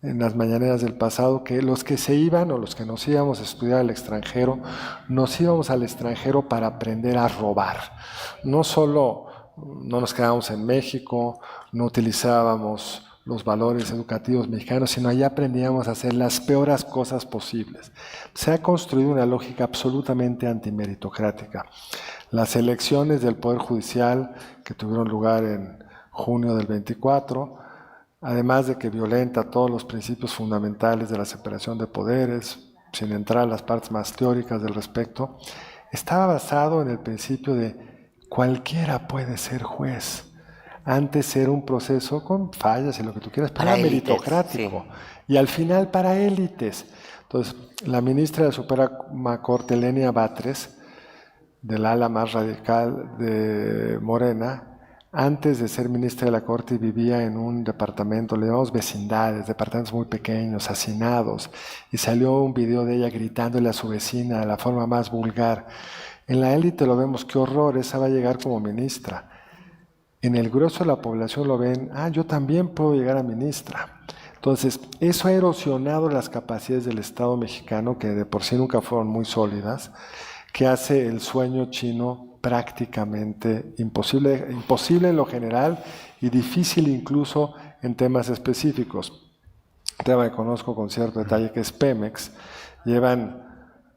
las mañaneras del pasado que los que se iban o los que nos íbamos a estudiar al extranjero, nos íbamos al extranjero para aprender a robar. No solo no nos quedábamos en México, no utilizábamos los valores educativos mexicanos, sino allá aprendíamos a hacer las peores cosas posibles. Se ha construido una lógica absolutamente antimeritocrática. Las elecciones del Poder Judicial que tuvieron lugar en junio del 24, además de que violenta todos los principios fundamentales de la separación de poderes, sin entrar a las partes más teóricas del respecto, estaba basado en el principio de cualquiera puede ser juez. Antes era un proceso con fallas y lo que tú quieras, pero era meritocrático. Sí. Y al final para élites. Entonces, la ministra de la Suprema Corte, Lenia Batres, del ala más radical de Morena, antes de ser ministra de la Corte vivía en un departamento, le llamamos vecindades, departamentos muy pequeños, hacinados, y salió un video de ella gritándole a su vecina de la forma más vulgar. En la élite lo vemos, qué horror, esa va a llegar como ministra. En el grueso de la población lo ven, yo también puedo llegar a ministra. Entonces, eso ha erosionado las capacidades del Estado mexicano, que de por sí nunca fueron muy sólidas, que hace el sueño chino prácticamente imposible en lo general y difícil incluso en temas específicos. Un tema que conozco con cierto detalle, que es Pemex. Llevan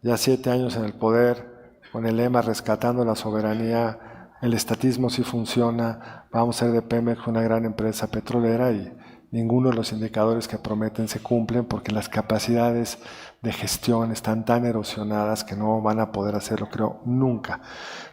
ya 7 años en el poder con el lema rescatando la soberanía, el estatismo sí funciona, vamos a ser de Pemex una gran empresa petrolera, y ninguno de los indicadores que prometen se cumplen porque las capacidades de gestión están tan erosionadas que no van a poder hacerlo, creo, nunca.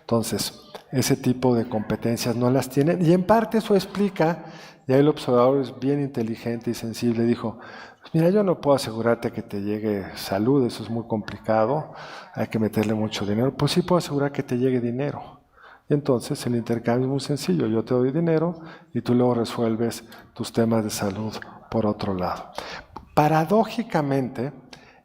Entonces, ese tipo de competencias no las tienen, y en parte eso explica, y ahí el observador es bien inteligente y sensible, dijo, pues mira, yo no puedo asegurarte que te llegue salud, eso es muy complicado, hay que meterle mucho dinero, pues sí puedo asegurar que te llegue dinero. Y entonces el intercambio es muy sencillo, yo te doy dinero y tú luego resuelves tus temas de salud por otro lado. Paradójicamente,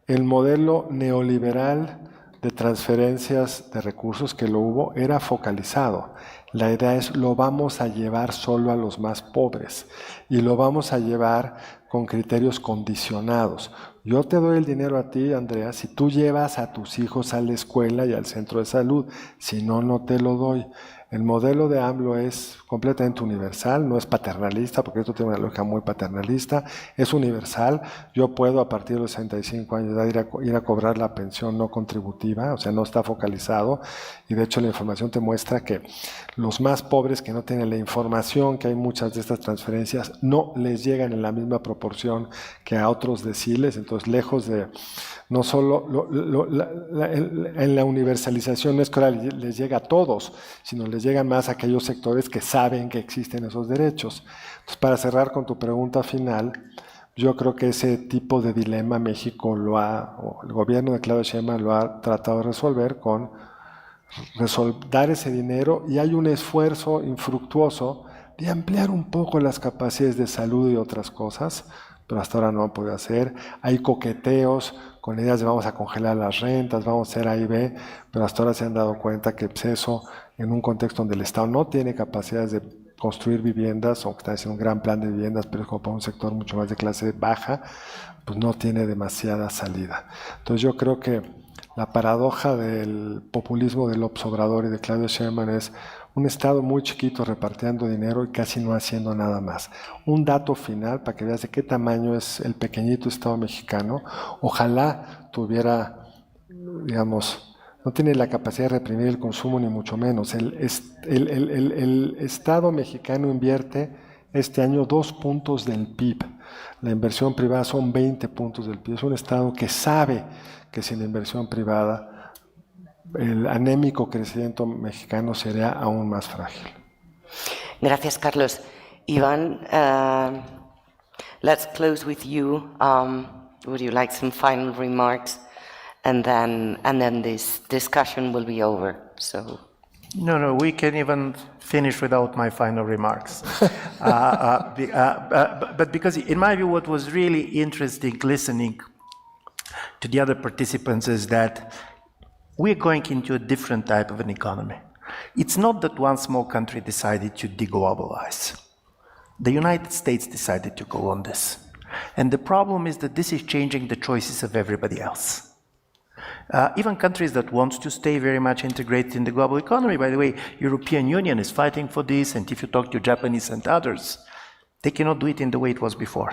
el modelo neoliberal de transferencias de recursos que lo hubo era focalizado. La idea es, lo vamos a llevar solo a los más pobres y lo vamos a llevar con criterios condicionados. Yo te doy el dinero a ti, Andrea, si tú llevas a tus hijos a la escuela y al centro de salud. Si no, no te lo doy. El modelo de AMLO es completamente universal, no es paternalista, porque esto tiene una lógica muy paternalista, es universal. Yo puedo a partir de los 65 años de edad ir a cobrar la pensión no contributiva, o sea, no está focalizado, y de hecho la información te muestra que los más pobres que no tienen la información, que hay muchas de estas transferencias, no les llegan en la misma proporción que a otros deciles. Entonces, lejos de, no solo en la universalización no es que les llega a todos, sino les llegan más a aquellos sectores que saben que existen esos derechos. Entonces, para cerrar con tu pregunta final, yo creo que ese tipo de dilema México o el gobierno de Claudia Sheinbaum lo ha tratado de resolver con dar ese dinero, y hay un esfuerzo infructuoso de ampliar un poco las capacidades de salud y otras cosas, pero hasta ahora no han podido hacer. Hay coqueteos con ideas de vamos a congelar las rentas, vamos a hacer A y B, pero hasta ahora se han dado cuenta que pues, eso, en un contexto donde el Estado no tiene capacidades de construir viviendas, o que está haciendo un gran plan de viviendas, pero es como para un sector mucho más de clase baja, pues no tiene demasiada salida. Entonces yo creo que la paradoja del populismo de López Obrador y de Claudio Sheinbaum es un Estado muy chiquito repartiendo dinero y casi no haciendo nada más. Un dato final para que veas de qué tamaño es el pequeñito Estado mexicano. Ojalá tuviera, digamos, no tiene la capacidad de reprimir el consumo ni mucho menos. El Estado mexicano invierte este año 2 puntos del PIB. La inversión privada son 20 puntos del PIB. Es un Estado que sabe que sin la inversión privada el anémico crecimiento mexicano sería aún más frágil. Gracias, Carlos. Iván, let's close with you. Would you like some final remarks? And then this discussion will be over. So. No, we can even finish without my final remarks. But because in my view, what was really interesting listening to the other participants is that we're going into a different type of an economy. It's not that one small country decided to deglobalize. The United States decided to go on this. And the problem is that this is changing the choices of everybody else. Even countries that want to stay very much integrated in the global economy, by the way, European Union is fighting for this, and if you talk to Japanese and others, they cannot do it in the way it was before.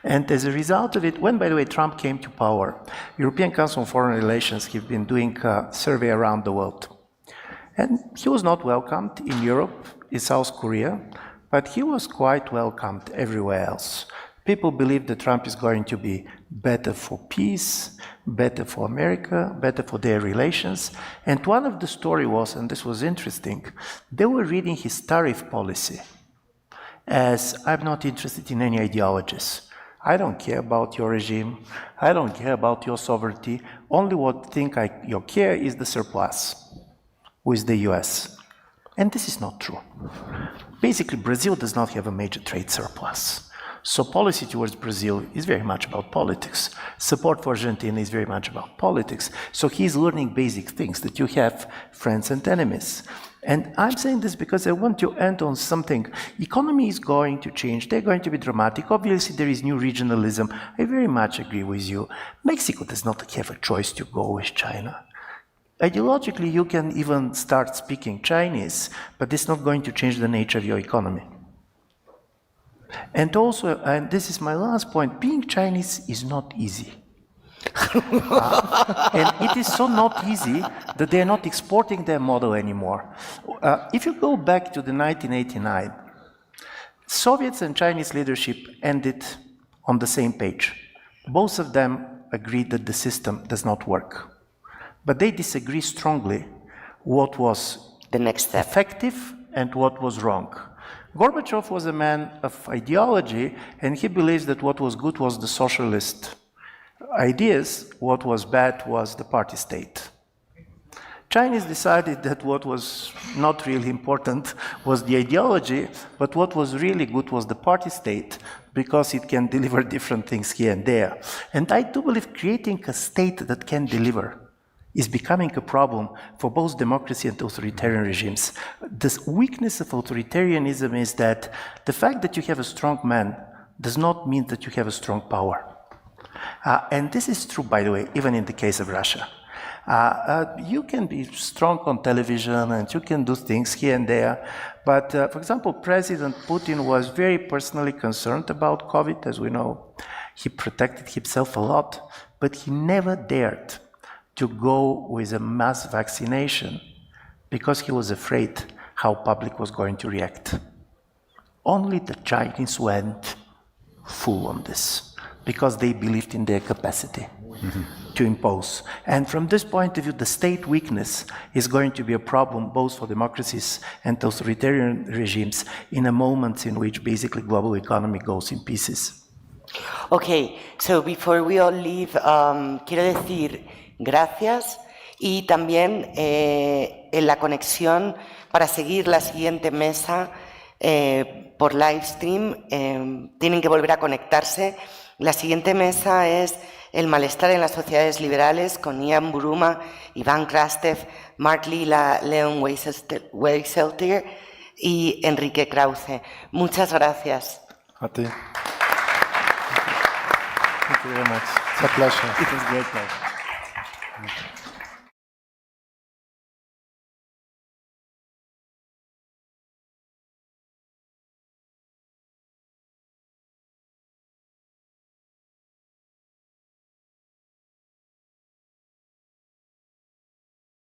And as a result of it, when, by the way, Trump came to power, European Council on Foreign Relations have been doing a survey around the world. And he was not welcomed in Europe, in South Korea, but he was quite welcomed everywhere else. People believe that Trump is going to be better for peace, better for America, better for their relations. And one of the story was, and this was interesting, they were reading his tariff policy as I'm not interested in any ideologies. I don't care about your regime. I don't care about your sovereignty. Only what thing you care is the surplus with the US. And this is not true. Basically, Brazil does not have a major trade surplus. So policy towards Brazil is very much about politics. Support for Argentina is very much about politics. So he's learning basic things, that you have friends and enemies. And I'm saying this because I want to end on something. Economy is going to change. They're going to be dramatic. Obviously, there is new regionalism. I very much agree with you. Mexico does not have a choice to go with China. Ideologically, you can even start speaking Chinese, but it's not going to change the nature of your economy. And also, and this is my last point, being Chinese is not easy. And it is so not easy that they are not exporting their model anymore. If you go back to the 1989, Soviets and Chinese leadership ended on the same page. Both of them agreed that the system does not work. But they disagree strongly what was the next step, effective and what was wrong. Gorbachev was a man of ideology, and he believes that what was good was the socialist ideas, what was bad was the party state. Chinese decided that what was not really important was the ideology, but what was really good was the party state, because it can deliver different things here and there. And I do believe creating a state that can deliver is becoming a problem for both democracy and authoritarian regimes. The weakness of authoritarianism is that the fact that you have a strong man does not mean that you have a strong power. And this is true, by the way, even in the case of Russia. You can be strong on television and you can do things here and there, but for example, President Putin was very personally concerned about COVID, as we know. He protected himself a lot, but he never dared to go with a mass vaccination because he was afraid how public was going to react. Only the Chinese went full on this because they believed in their capacity to impose. And from this point of view, the state weakness is going to be a problem both for democracies and authoritarian regimes in a moment in which basically global economy goes in pieces. Okay, so before we all leave, quiero decir gracias y también en la conexión para seguir la siguiente mesa por live stream, tienen que volver a conectarse. La siguiente mesa es el malestar en las sociedades liberales con Ian Buruma, Iván Krastev, Mark Lila, Leon Weiseltier y Enrique Krause. Muchas gracias. A ti. Thank you very much. It's a pleasure. It was a great pleasure.